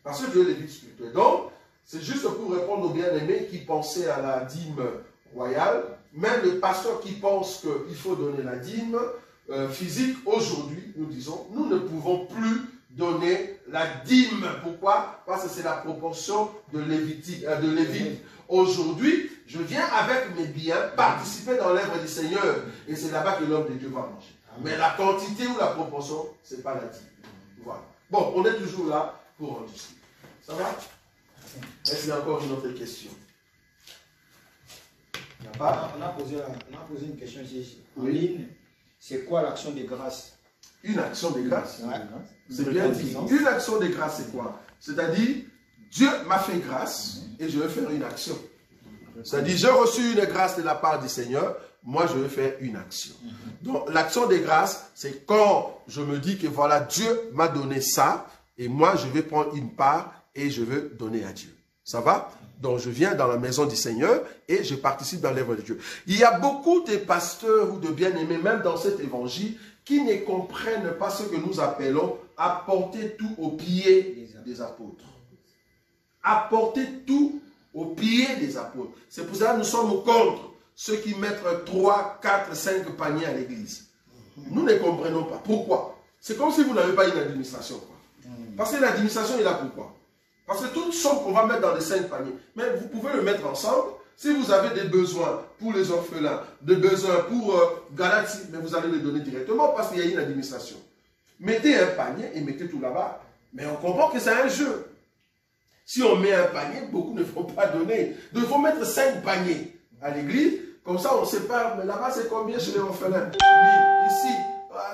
Parce que tu es lévite spirituel. Donc, c'est juste pour répondre aux bien-aimés qui pensaient à la dîme royale. Même les pasteurs qui pensent qu'il faut donner la dîme physique, aujourd'hui, nous disons, nous ne pouvons plus donner la dîme. Pourquoi? Parce que c'est la proportion de Lévite. Aujourd'hui, je viens avec mes biens participer dans l'œuvre du Seigneur. Et c'est là-bas que l'homme de Dieu va manger. Mais la quantité ou la proportion, ce n'est pas la dîme. Voilà. Bon, on est toujours là pour en discuter. Ça va? Est-ce qu'il y a encore une autre question? Il n'y a pas? On a posé une question ici. En ligne, c'est quoi l'action de grâce? Une action de grâce? Ouais. C'est bien dit. Une action de grâce, c'est quoi? C'est-à-dire, Dieu m'a fait grâce et je vais faire une action. C'est-à-dire, j'ai reçu une grâce de la part du Seigneur, moi je vais faire une action. Donc, l'action de grâce, c'est quand je me dis que voilà, Dieu m'a donné ça et moi je vais prendre une part et je veux donner à Dieu. Ça va? Donc, je viens dans la maison du Seigneur et je participe dans l'œuvre de Dieu. Il y a beaucoup de pasteurs ou de bien-aimés, même dans cet évangile, qui ne comprennent pas ce que nous appelons apporter tout aux pieds des apôtres. Apporter tout aux pieds des apôtres. C'est pour ça que nous sommes contre ceux qui mettent 3, 4, 5 paniers à l'église. Nous ne comprenons pas. Pourquoi? C'est comme si vous n'avez pas une administration. Quoi. Parce que l'administration est là pourquoi? Parce que toute somme qu'on va mettre dans les 5 paniers, mais vous pouvez le mettre ensemble. Si vous avez des besoins pour les orphelins, des besoins pour Galatie, mais vous allez les donner directement parce qu'il y a une administration. Mettez un panier et mettez tout là-bas. Mais on comprend que c'est un jeu. Si on met un panier, beaucoup ne vont pas donner. Donc il faut mettre 5 paniers à l'église. Comme ça, on sépare. Mais là-bas, c'est combien chez les orphelins? 1000. Ici,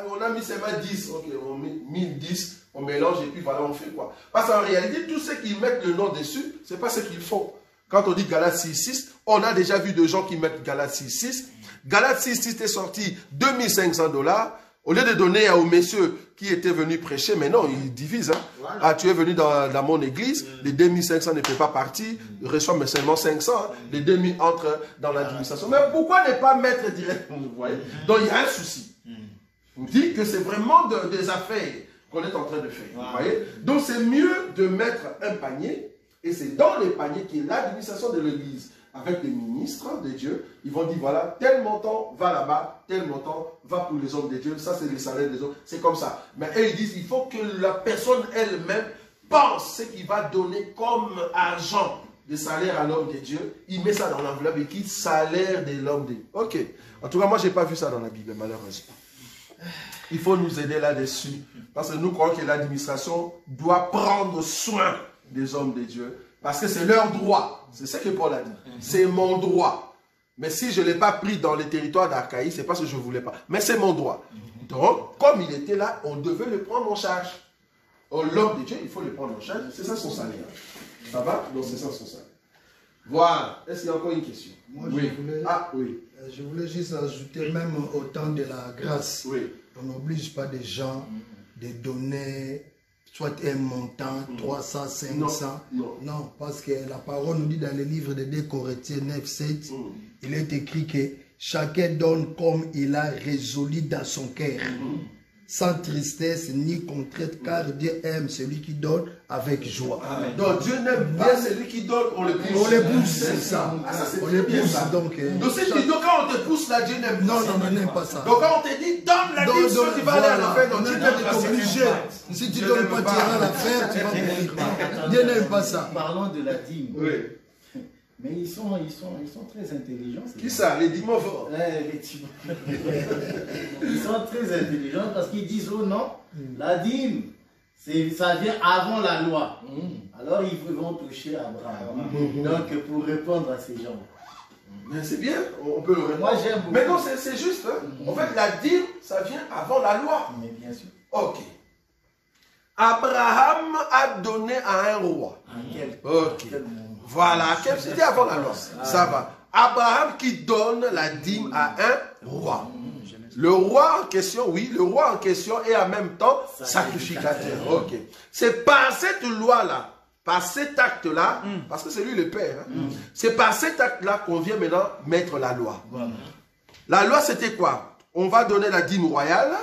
on a mis seulement 10. Ok, on met 1010. On mélange et puis voilà, on fait quoi? Parce qu'en réalité, tous ceux qui mettent le nom dessus, ce n'est pas ce qu'ils font. Quand on dit Galates 6.6, on a déjà vu des gens qui mettent Galates 6.6. Galates 6.6 est sorti 2500 $. Au lieu de donner aux messieurs qui étaient venus prêcher, mais non, ils divisent. Hein. Voilà. Ah, tu es venu dans mon église, les 2500 ne fait pas partie, ils reçoivent mais seulement 500. Hein. Les 2000 entrent dans l'administration. Mais pourquoi ne pas mettre directement? Vous voyez? Donc il y a un souci. On dit que c'est vraiment des affaires qu'on est en train de faire. Vous voyez? Donc c'est mieux de mettre un panier, et c'est dans les paniers qui est l'administration de l'église. Avec les ministres de Dieu, ils vont dire, voilà, tel montant va là-bas, tel montant va pour les hommes de Dieu, ça c'est les salaires des hommes, c'est comme ça. Mais eux, ils disent, il faut que la personne elle-même pense ce qu'il va donner comme argent de salaire à l'homme de Dieu. Il met ça dans l'enveloppe et qui salaire de l'homme de Dieu. Ok. En tout cas, moi, je n'ai pas vu ça dans la Bible, malheureusement. Il faut nous aider là-dessus. Parce que nous croyons que l'administration doit prendre soin des hommes de Dieu. Parce que c'est leur droit. C'est ce que Paul a dit. C'est mon droit. Mais si je ne l'ai pas pris dans les territoires d'Archaïe, c'est parce que je ne voulais pas. Mais c'est mon droit. Donc, comme il était là, on devait le prendre en charge. L'homme de Dieu, il faut le prendre en charge. C'est ça son salaire. Ça va? Donc, c'est ça son salaire. Voilà. Est-ce qu'il y a encore une question? Moi, oui. Je voulais juste ajouter, même au temps de la grâce, on n'oblige pas des gens de donner soit un montant, 300, 500. Non, parce que la parole nous dit dans le livre de 2 Corinthiens 9, 7, il est écrit que chacun donne comme il a résolu dans son cœur. Sans tristesse ni contrainte, car Dieu aime celui qui donne avec joie. Amen. Donc Dieu n'aime pas celui qui donne, on le pousse. On les pousse, c'est ça. On les pousse. Donc quand on te pousse là, Dieu n'aime pas ça. Non, n'aime pas ça. Donc quand on te dit donne la dîme, tu vas aller à l'enfer, donc Dieu n'aime pas obligé. Si tu ne donnes pas, tu iras à l'enfer, tu vas mourir. Dieu n'aime pas ça. Parlons de la dîme. Oui. Mais ils sont très intelligents. Qui ça? Les dimorphes? Les Ils sont très intelligents parce qu'ils disent, oh non, la dîme, ça vient avant la loi. Alors ils vont toucher Abraham. Donc pour répondre à ces gens. Mais c'est bien, on peut le répondre. Moi j'aime beaucoup. Mais non, c'est juste. Hein. En fait, la dîme, ça vient avant la loi. Mais bien sûr. Ok. Abraham a donné à un roi. Ok. Voilà, c'était avant la loi. Ça va. Abraham qui donne la dîme à un roi. Le roi en question, oui, le roi en question est en même temps sacrificateur. Ok. C'est par cette loi-là, par cet acte-là, parce que c'est lui le père, hein, c'est par cet acte-là qu'on vient maintenant mettre la loi. La loi, c'était quoi? On va donner la dîme royale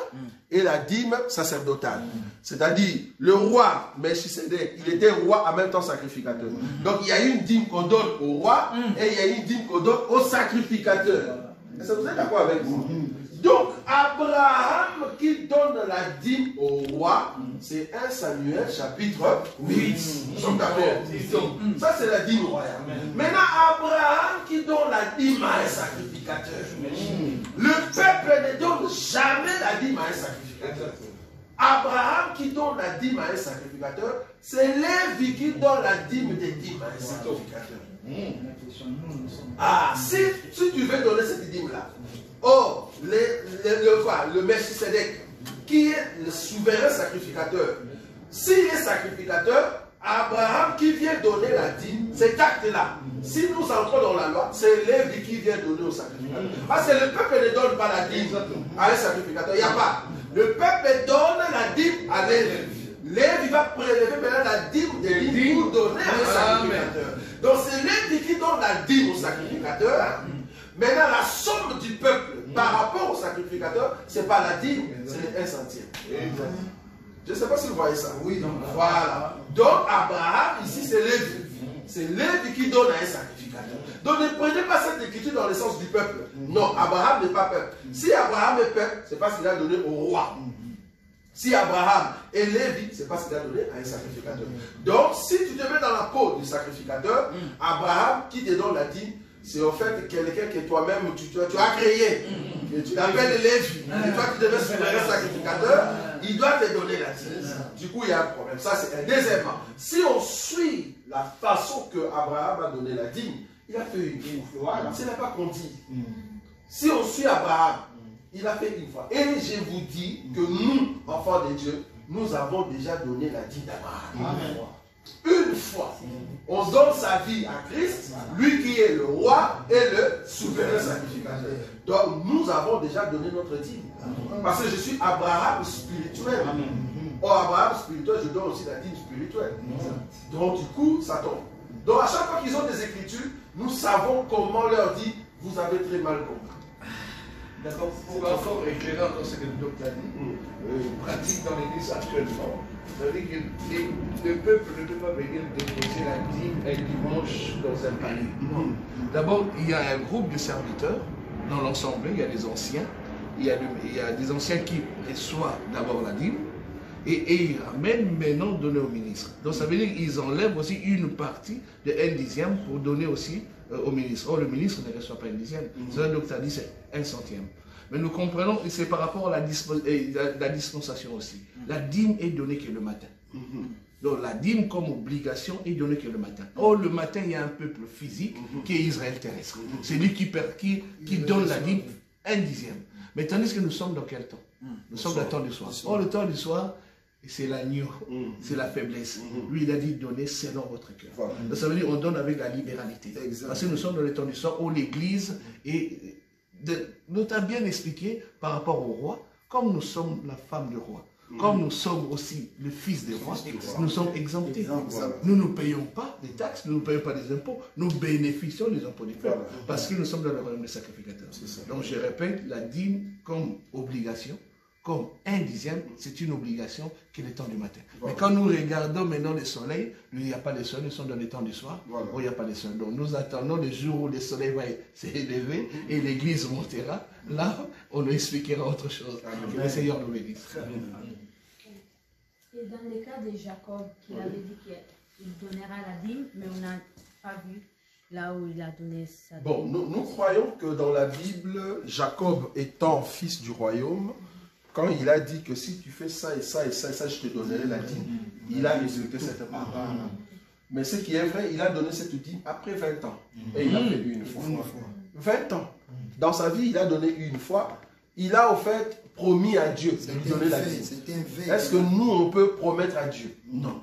et la dîme sacerdotale. C'est-à-dire, le roi, Melchisedec, il était roi en même temps sacrificateur. Donc, il y a une dîme qu'on donne au roi et il y a une dîme qu'on donne au sacrificateur. Est-ce que vous êtes d'accord avec vous? Donc, Abraham qui donne la dîme au roi, c'est 1 Samuel chapitre 8. Nous sommes d'accord. Ça, c'est la dîme royale. Maintenant, Abraham qui donne la dîme à un sacrificateur. Le peuple ne donne jamais la dîme à un sacrificateur. Abraham qui donne la dîme à un sacrificateur, c'est Lévi qui donne la dîme des dîmes à un sacrificateur. Ah, si tu veux donner cette dîme-là, oh, le Melchisedec, qui est le souverain sacrificateur, s'il est sacrificateur, Abraham qui vient donner la dîme, cet acte-là, si nous entrons dans la loi, c'est Lévi qui vient donner au sacrificateur. Parce que le peuple ne donne pas la dîme à un sacrificateur, il n'y a pas. Le peuple donne la dîme à Lévi. Lévi va prélever maintenant la dîme des dîmes pour donner à un sacrificateur. Donc c'est Lévi qui donne la dîme au sacrificateur. Maintenant, la somme du peuple par rapport au sacrificateur, ce n'est pas la dîme, c'est 1 centième. Je ne sais pas si vous voyez ça. Oui, donc voilà. Donc Abraham, ici, c'est Lévi. C'est Lévi qui donne à un sacrificateur. Donc ne prenez pas cette écriture dans le sens du peuple. Non, Abraham n'est pas peuple. Si Abraham est peuple, c'est parce qu'il a donné au roi. Si Abraham est Lévi, c'est parce qu'il a donné à un sacrificateur. Donc, si tu te mets dans la peau du sacrificateur, Abraham qui te donne la dîme, c'est en fait quelqu'un que toi-même tu as créé. Et tu l'appelles Lévi. Et toi qui devais souverain sacrificateur, il doit te donner la dîme. Du coup, il y a un problème. Ça, c'est un. Deuxièmement, si on suit la façon que Abraham a donné la dîme, il a fait une fois. Ce n'est pas qu'on dit. Si on suit Abraham, il a fait une fois. Et je vous dis que nous, enfants de Dieu, nous avons déjà donné la dîme d'Abraham. Une fois. On donne sa vie à Christ, lui qui est le roi et le souverain sacrificateur. Donc nous avons déjà donné notre dîme. Parce que je suis Abraham spirituel. Or Abraham spirituel, je donne aussi la dîme spirituelle. Donc du coup, ça tombe. Donc à chaque fois qu'ils ont des écritures, nous savons comment leur dire, vous avez très mal compris. D'accord, pour encore éclairer dans ce que le docteur a dit, pratique dans l'église actuellement, ça veut dire que le peuple ne peut pas venir déposer la dîme un dimanche dans un palais. Non. D'abord, il y a un groupe de serviteurs dans l'ensemble, il y a des anciens, il y a des anciens qui reçoivent d'abord la dîme et ils ramènent maintenant donner au ministre. Donc ça veut dire qu'ils enlèvent aussi une partie de 1/10 pour donner aussi au ministre. Or, le ministre ne reçoit pas 1/10. C'est ça, le docteur a dit, c'est 1 centième. Mais nous comprenons que c'est par rapport à la dispensation aussi. La dîme est donnée que le matin. Donc la dîme comme obligation est donnée que le matin. Or, le matin, il y a un peuple physique qui est Israël terrestre. C'est lui qui donne la dîme 1/10. Mais tandis que nous sommes dans quel temps? Nous sommes dans le temps du soir. Or, le temps du soir, c'est l'agneau, c'est la faiblesse. Lui, il a dit donner selon votre cœur. Voilà. Donc, ça veut dire qu'on donne avec la libéralité. Exactement. Parce que nous sommes dans le temps du soir où l'Église nous a bien expliqué par rapport au roi, comme nous sommes la femme du roi. comme nous sommes aussi le fils des rois, nous sommes exemptés. Nous ne payons pas des taxes, nous ne payons pas des impôts, nous bénéficions des impôts du peuple parce que nous sommes dans le royaume des sacrificateurs. Donc je répète, la dîme comme obligation, comme un dixième, c'est une obligation qui est le temps du matin. Mais quand nous regardons maintenant le soleil, il n'y a pas de soleil, nous sommes dans le temps du soir, où il n'y a pas de soleil. Donc nous attendons le jour où le soleil va s'élever et l'église montera. Là, on nous expliquera autre chose. Que le Seigneur nous bénisse. Et dans le cas de Jacob, qui avait dit qu'il donnera la dîme, mais on n'a pas vu là où il a donné sa dîme. Bon, nous croyons que dans la Bible, Jacob étant fils du royaume, quand il a dit que si tu fais ça et ça et ça et ça, je te donnerai la dîme, il a respecté cette parole. Mais ce qui est vrai, il a donné cette dîme après 20 ans. Et il a fait une fois. 20 ans. Dans sa vie, il a donné une fois. Il a au fait promis à Dieu de lui donner la dîme. Est-ce que nous, on peut promettre à Dieu? Non.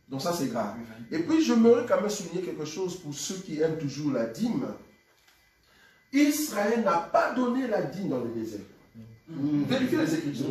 Donc ça, c'est grave. Et puis, je voudrais quand même souligner quelque chose pour ceux qui aiment toujours la dîme. Israël n'a pas donné la dîme dans le désert. Vérifiez les Écritures.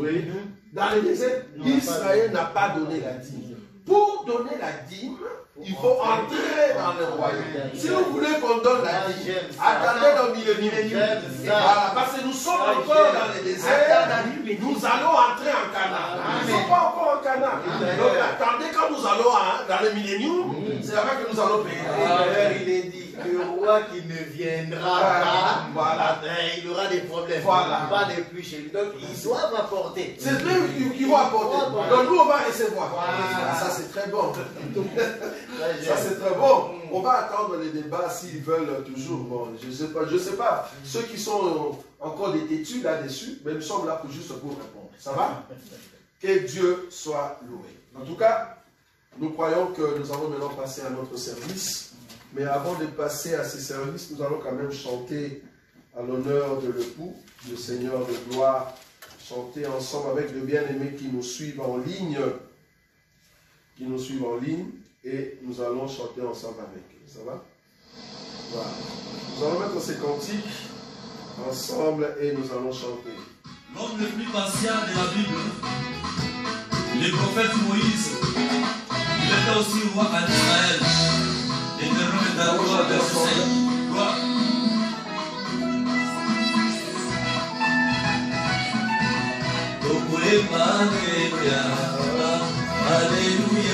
Dans le désert, Israël n'a pas donné la dîme. Pour donner la dîme, il faut entrer dans le royaume. Si vous voulez qu'on donne la dîme, attendez dans le millénium. Voilà, parce que nous sommes encore dans le désert, nous allons entrer en Canaan. Nous ne sommes pas encore en Canaan. Donc attendez quand nous allons dans le millénium, c'est là que nous allons payer. Il est dit que le roi qui ne viendra pas, voilà, il aura des problèmes. Voilà. Pas depuis chez lui. Donc ils doivent apporter. C'est eux qui vont apporter. Donc nous on va recevoir. Voilà. Ça c'est très bon. Ça c'est très bon. On va attendre les débats s'ils veulent toujours. Bon, je sais pas. Ceux qui sont encore des têtus là-dessus, mais nous sommes là pour juste pour répondre. Ça va? Que Dieu soit loué. En tout cas, nous croyons que nous allons maintenant passer à notre service. Mais avant de passer à ces services, nous allons quand même chanter à l'honneur de l'époux, le Seigneur de gloire, chanter ensemble avec les bien-aimés qui nous suivent en ligne, et nous allons chanter ensemble avec eux. Ça va? Voilà. Nous allons mettre ces cantiques ensemble et nous allons chanter. L'homme le plus patient de la Bible, le prophète Moïse, il était aussi roi en Israël. L'éternel est à roi verset 5. Gloire. Alléluia,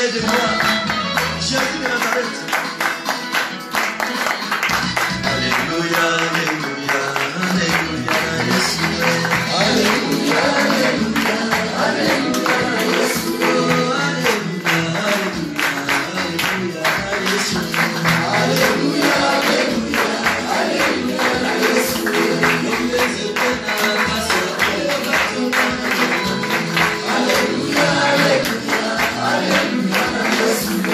près de moi. Jésus de Nazareth. Alléluia, Alléluia, Alléluia, Yeshua. Alléluia, Alléluia, Alléluia, Yeshua. Alléluia, Alléluia, Alléluia, Yeshua. Alléluia, Alléluia, Alléluia, Yeshua. Alléluia, Alléluia, Alléluia, Yeshua.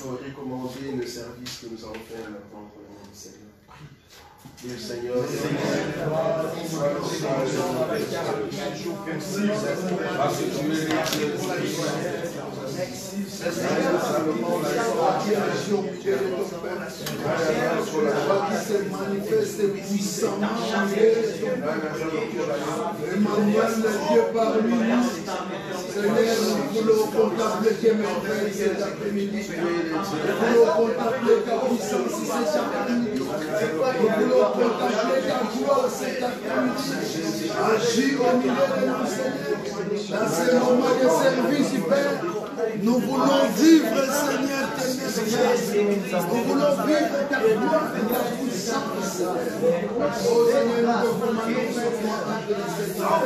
peut-être recommander le service que nous allons faire maintenant pour le nom du Seigneur. Et le Seigneur, Emmanuel, Dieu parmi nous. Seigneur, nous voulons contempler tes merveilles cet après-midi. Nous voulons contempler ta puissance cet après-midi. Nous voulons contempler ta gloire cet après-midi. Agis au milieu de nous, Seigneur. Dans ce moment de service, Père, nous voulons vivre, Seigneur, tes merveilles. Nous voulons vivre ta gloire et ta puissance. Oh Seigneur, nous te commandons maintenant de le Seigneur.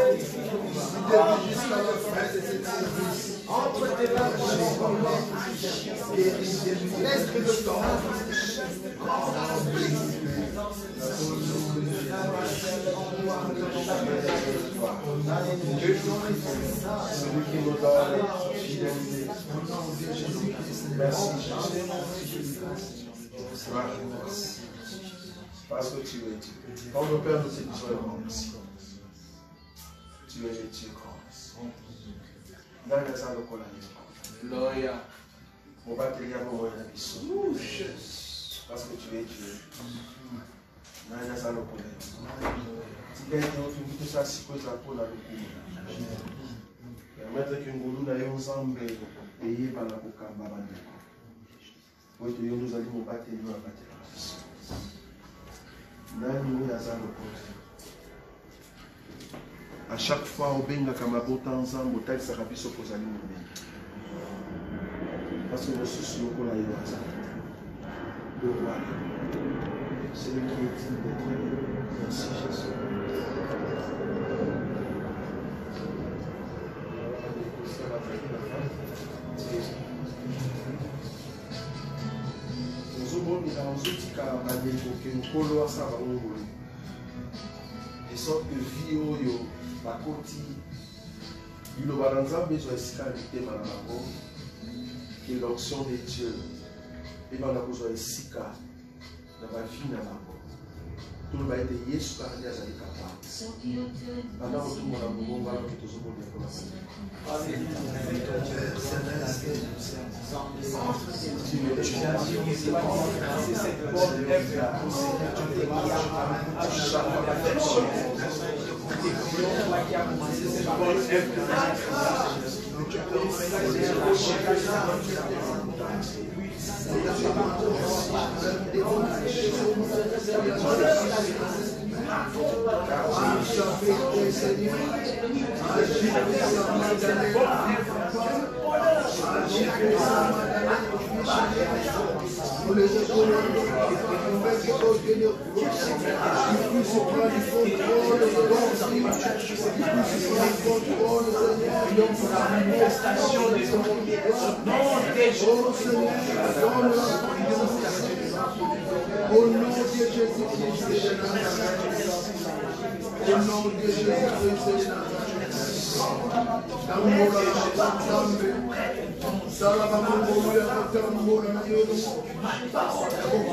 Jusqu'à la fin de cet service. Entre tes mains, l'esprit de ton celui qui nous donne fidélité. Merci Jésus. Parce que tu es Dieu. Quand nos pères nous disent merci. Tu es le Dieu grand. Gloria. On va te dire comment il a mis. Parce que tu es Dieu. Nana ça le connaît. Si quelqu'un d'autre nous dit ça, si quoi ça pour la locure. Permettre que nous n'ayons ensemble et y va la boca babane. Oui, tu nous allons nous battre nous à battre. Nani nous a ça le connaît. À chaque fois, on benga kamabota ensemble, au taille sarabiso pour aller nous benga. Parce que nous sommes sur le le roi. C'est lui qui est digne d'être aimé. Merci Jésus. Nous avons des outils qui nous de sorte que vie bakoti liloba na nzambe ezwa esika ya mitema na bango ke l'onction de Dieu ebanda kozwa esika na bavi na bango toloba ete Yesu kaka nde azali kapable banda kotumbola mongongo wana ke tozomona mpona Au nom de Jésus-Christ, au nom de Jésus-Christ,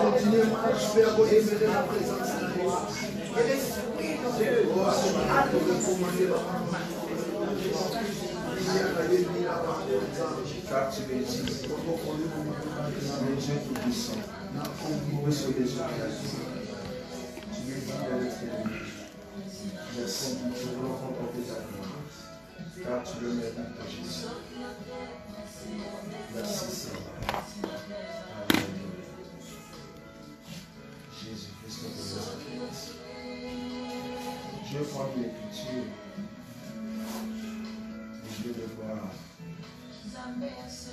continuer marche vers la présence de Dieu. Car tu es Dieu, le Dieu tout-puissant. Monsieur Jésus, tu es dit à l'éternité. Merci, nous voulons contempler ta gloire. Car tu le mérites, Jésus. Merci, Seigneur. Jésus, Christ de Nazareth. Dieu prend l'écriture. Dieu de gloire. Merci,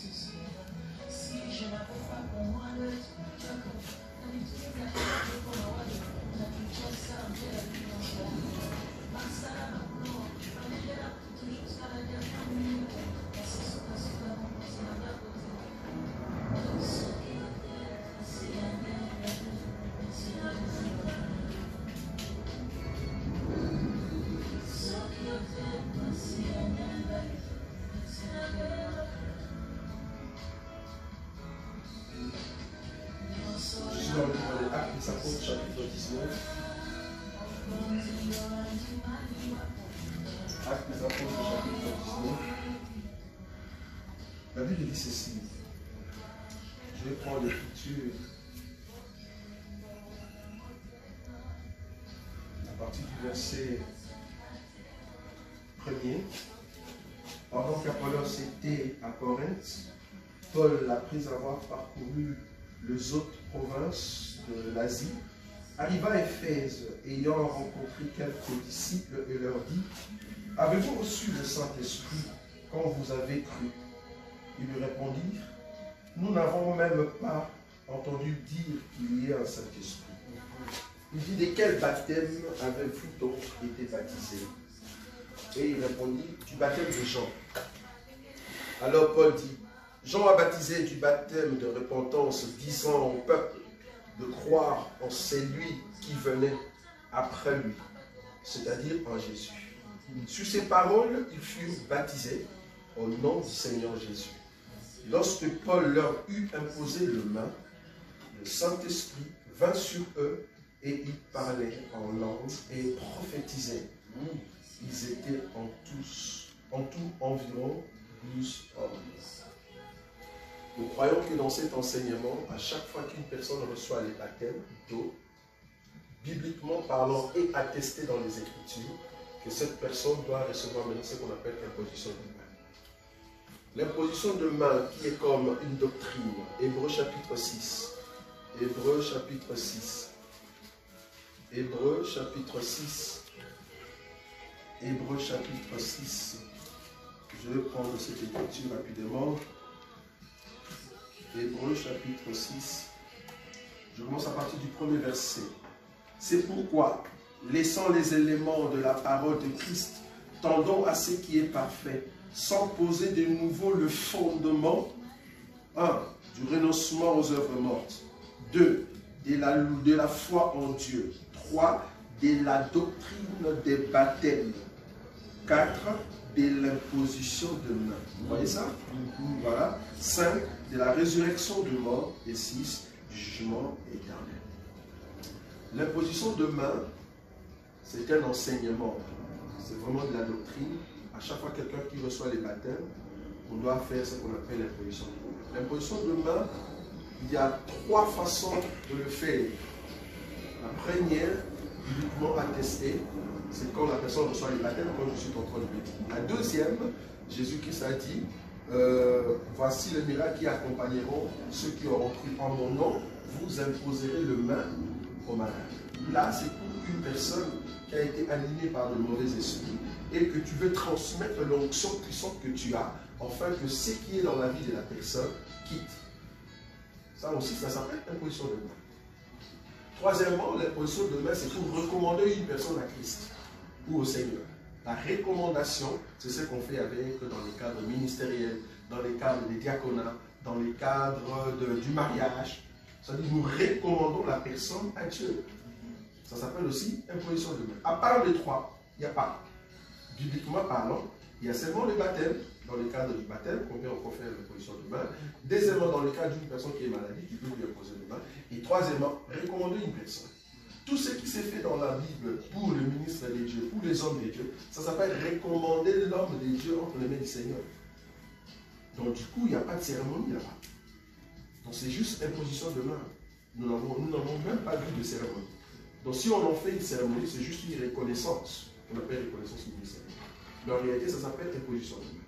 Jésus. Si je n'avais pas pour moi le See Actes des Apôtres, chapitre 19. La Bible dit ceci. Je vais prendre l'écriture à partir du verset 1er. Pendant qu'Apollos était à Corinthe, Paul, après avoir parcouru les autres provinces de l'Asie, arriva à Éphèse, ayant rencontré quelques disciples, et leur dit: avez-vous reçu le Saint-Esprit quand vous avez cru? Ils lui répondirent: nous n'avons même pas entendu dire qu'il y ait un Saint-Esprit. Il dit: de quel baptême avez-vous donc été baptisés? Et il répondit: du baptême de Jean. Alors Paul dit: Jean a baptisé du baptême de repentance, disant au peuple de croire en celui qui venait après lui, c'est-à-dire en Jésus. Sur ces paroles, ils furent baptisés au nom du Seigneur Jésus. Lorsque Paul leur eut imposé le main, le Saint-Esprit vint sur eux et ils parlaient en langue et prophétisaient. Ils étaient en tout environ 12 hommes. Nous croyons que dans cet enseignement, à chaque fois qu'une personne reçoit les baptêmes d'eau, bibliquement parlant et attesté dans les Écritures, que cette personne doit recevoir maintenant ce qu'on appelle l'imposition de main. L'imposition de main qui est comme une doctrine. Hébreux chapitre 6. Hébreux chapitre 6. Hébreux chapitre 6. Hébreux chapitre 6. Je vais prendre cette écriture rapidement. Hébreux chapitre 6. Je commence à partir du premier verset. C'est pourquoi, laissant les éléments de la parole de Christ, tendons à ce qui est parfait, sans poser de nouveau le fondement 1. Du renoncement aux œuvres mortes. 2. De la foi en Dieu. 3. De la doctrine des baptêmes. 4. De l'imposition de main. Vous voyez ça? Voilà. 5. De la résurrection de mort. Et 6. Du jugement éternel. L'imposition de main, c'est un enseignement. C'est vraiment de la doctrine. À chaque fois quelqu'un qui reçoit les baptêmes, on doit faire ce qu'on appelle l'imposition de main. L'imposition de main, il y a 3 façons de le faire. La première, uniquement attestée, c'est quand la personne reçoit les baptêmes, comme je suis en train de le dire. La deuxième, Jésus-Christ a dit, voici les miracles qui accompagneront ceux qui auront cru en mon nom, vous imposerez le main aux malades. Là, c'est pour une personne qui a été animée par de mauvais esprits et que tu veux transmettre l'onction puissante que tu as, afin que ce qui est dans la vie de la personne quitte. Ça aussi, ça s'appelle imposition de main. Troisièmement, l'imposition de main, c'est pour recommander une personne à Christ ou au Seigneur. La recommandation, c'est ce qu'on fait avec dans les cadres ministériels, dans les cadres des diaconats, dans les cadres du mariage. C'est-à-dire nous recommandons la personne à Dieu. Ça s'appelle aussi imposition de main. À part les 3, il n'y a pas. Bibliquement parlant, il y a seulement le baptême. Dans le cadre du baptême, combien on peut faire l'imposition de main. Deuxièmement, dans le cadre d'une personne qui est maladie, tu peux lui imposer de main. Et troisièmement, recommander une personne. Tout ce qui s'est fait dans la Bible pour le ministre des dieux, pour les hommes des dieux, ça s'appelle recommander l'homme des dieux entre les mains du Seigneur. Donc du coup, il n'y a pas de cérémonie là-bas. Donc c'est juste imposition de main. Nous n'avons même pas vu de cérémonie. Donc si on en fait une cérémonie, c'est juste une reconnaissance. On appelle reconnaissance ministérielle. Mais en réalité, ça s'appelle imposition de main.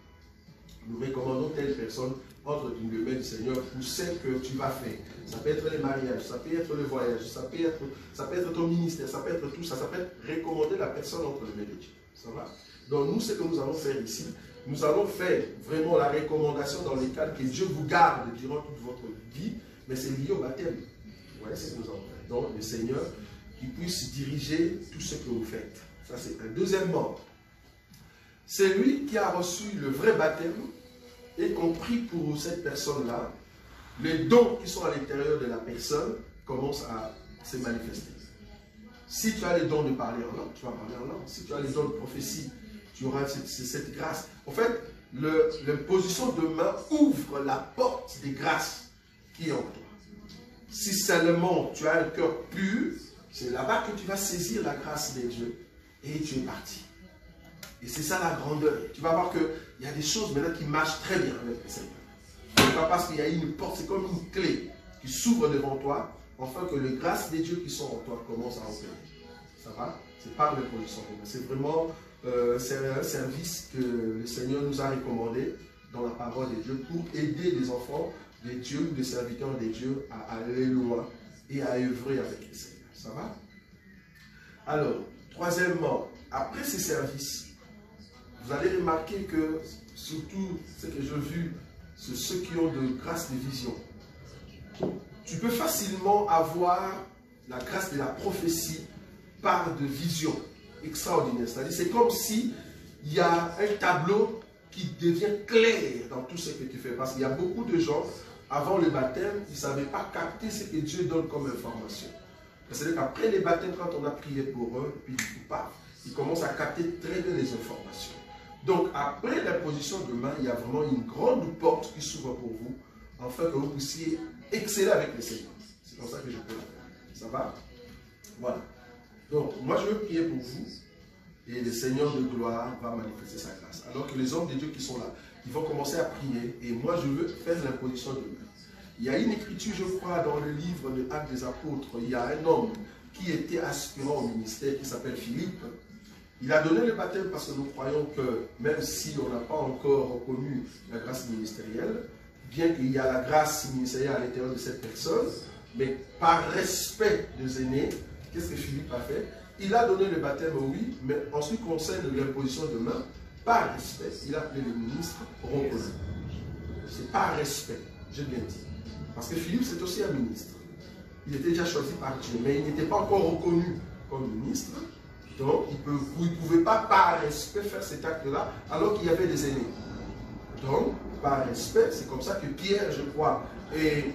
Nous recommandons telle personne entre les mains du Seigneur pour ce que tu vas faire. Ça peut être les mariages, ça peut être le voyage, ça peut être ton ministère, ça peut être tout ça. Ça peut être recommander la personne entre les mains de Dieu. Ça va? Donc nous, ce que nous allons faire ici, nous allons faire vraiment la recommandation dans les cadres que Dieu vous garde durant toute votre vie, mais c'est lié au baptême. Vous voyez ce que nous allons faire. Donc le Seigneur qui puisse diriger tout ce que vous faites. Ça c'est un deuxième membre. C'est lui qui a reçu le vrai baptême et compris pour cette personne-là, les dons qui sont à l'intérieur de la personne commencent à se manifester. Si tu as les dons de parler en langue, tu vas parler en langue. Si tu as les dons de prophétie, tu auras cette grâce. En fait, l'imposition de main ouvre la porte des grâces qui est en toi. Si seulement tu as un cœur pur, c'est là-bas que tu vas saisir la grâce de Dieu. et tu es parti. Et c'est ça la grandeur. Tu vas voir qu'il y a des choses maintenant qui marchent très bien avec le Seigneur. C'est pas parce qu'il y a une porte, c'est comme une clé qui s'ouvre devant toi, afin que les grâces des dieux qui sont en toi commencent à opérer. Ça va? C'est par l'imposition. C'est vraiment c'est un service que le Seigneur nous a recommandé dans la parole des dieux pour aider les enfants des dieux, des serviteurs des dieux à aller loin et à œuvrer avec le Seigneur. Ça va? Alors, troisièmement, après ces services, vous allez remarquer que, surtout ce que j'ai vu, c'est ceux qui ont de grâce de vision. Tu peux facilement avoir la grâce de la prophétie par de vision extraordinaire. C'est-à-dire, c'est comme si il y a un tableau qui devient clair dans tout ce que tu fais. Parce qu'il y a beaucoup de gens, avant le baptême, ils ne savaient pas capter ce que Dieu donne comme information. C'est-à-dire qu'après les baptêmes, quand on a prié pour eux, puis ils commencent à capter très bien les informations. Donc, après l'imposition de main, il y a vraiment une grande porte qui s'ouvre pour vous, afin que vous puissiez exceller avec le Seigneur. C'est comme ça que je peux le faire. Ça va? Voilà. Donc, moi, je veux prier pour vous, et le Seigneur de gloire va manifester sa grâce. Alors que les hommes de Dieu qui sont là, ils vont commencer à prier, et moi, je veux faire l'imposition de main. Il y a une écriture, je crois, dans le livre de Actes des Apôtres. Il y a un homme qui était aspirant au ministère, qui s'appelle Philippe. Il a donné le baptême parce que nous croyons que, même si on n'a pas encore reconnu la grâce ministérielle, bien qu'il y a la grâce ministérielle à l'intérieur de cette personne, mais par respect des aînés, qu'est-ce que Philippe a fait? Il a donné le baptême, oui, mais en ce qui concerne l'imposition de main, par respect, il a appelé le ministre reconnu. C'est par respect, j'ai bien dit. Parce que Philippe, c'est aussi un ministre. Il était déjà choisi par Dieu, mais il n'était pas encore reconnu comme ministre. Donc, il ne pouvait pas, par respect, faire cet acte-là, alors qu'il y avait des aînés. Donc, par respect, c'est comme ça que Pierre, je crois, et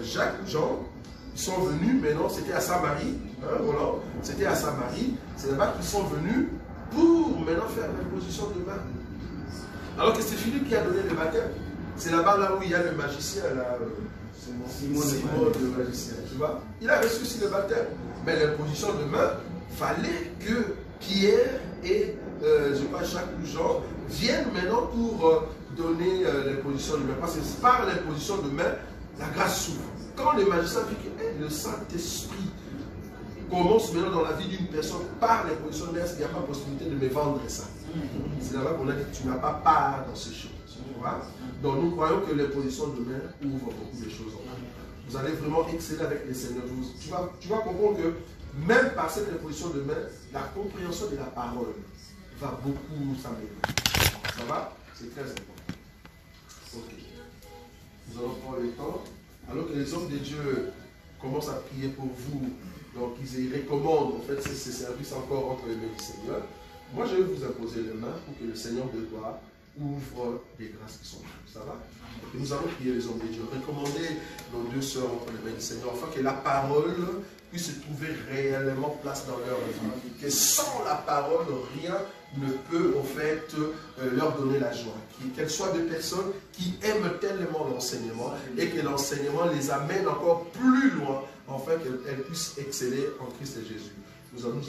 Jacques, Jean, ils sont venus, maintenant, c'était à Samarie, hein, voilà, c'était à Samarie, c'est là-bas qu'ils sont venus pour maintenant faire l'imposition de main. Alors que c'est Philippe qui a donné le baptême. C'est là-bas là où il y a le magicien, là, Simon le magicien, tu vois. Il a reçu aussi le baptême. Mais l'imposition de main, fallait que Pierre et je crois Jacques ou Jean viennent maintenant pour donner l'imposition de main. Parce que par l'imposition de main, la grâce s'ouvre. Quand le magicien dit que le Saint-Esprit commence maintenant dans la vie d'une personne par l'imposition de main, il n'y a pas possibilité de me vendre ça. C'est là-bas qu'on a dit que tu n'as pas part dans ces choses. Donc nous croyons que l'imposition de main ouvre beaucoup de choses. Vous allez vraiment exceller avec les seigneurs. Tu vas comprendre que même par cette imposition de main, la compréhension de la parole va beaucoup s'améliorer. Ça va? C'est très important. Ok. Nous allons prendre le temps. Alors que les hommes de Dieu commencent à prier pour vous, donc ils recommandent en fait ces services encore entre les mains du Seigneur. Moi, je vais vous imposer les mains pour que le Seigneur de gloire ouvre des grâces qui sont là. Ça va? Et nous allons prier les hommes de Dieu. Recommander nos deux sœurs entre les mains du Seigneur, afin que la parole puisse se trouver réellement place dans leur vie. Que sans la parole, rien ne peut en fait leur donner la joie. Qu'elles soient des personnes qui aiment tellement l'enseignement et que l'enseignement les amène encore plus loin, afin qu'elles puissent exceller en Christ et Jésus. Nous allons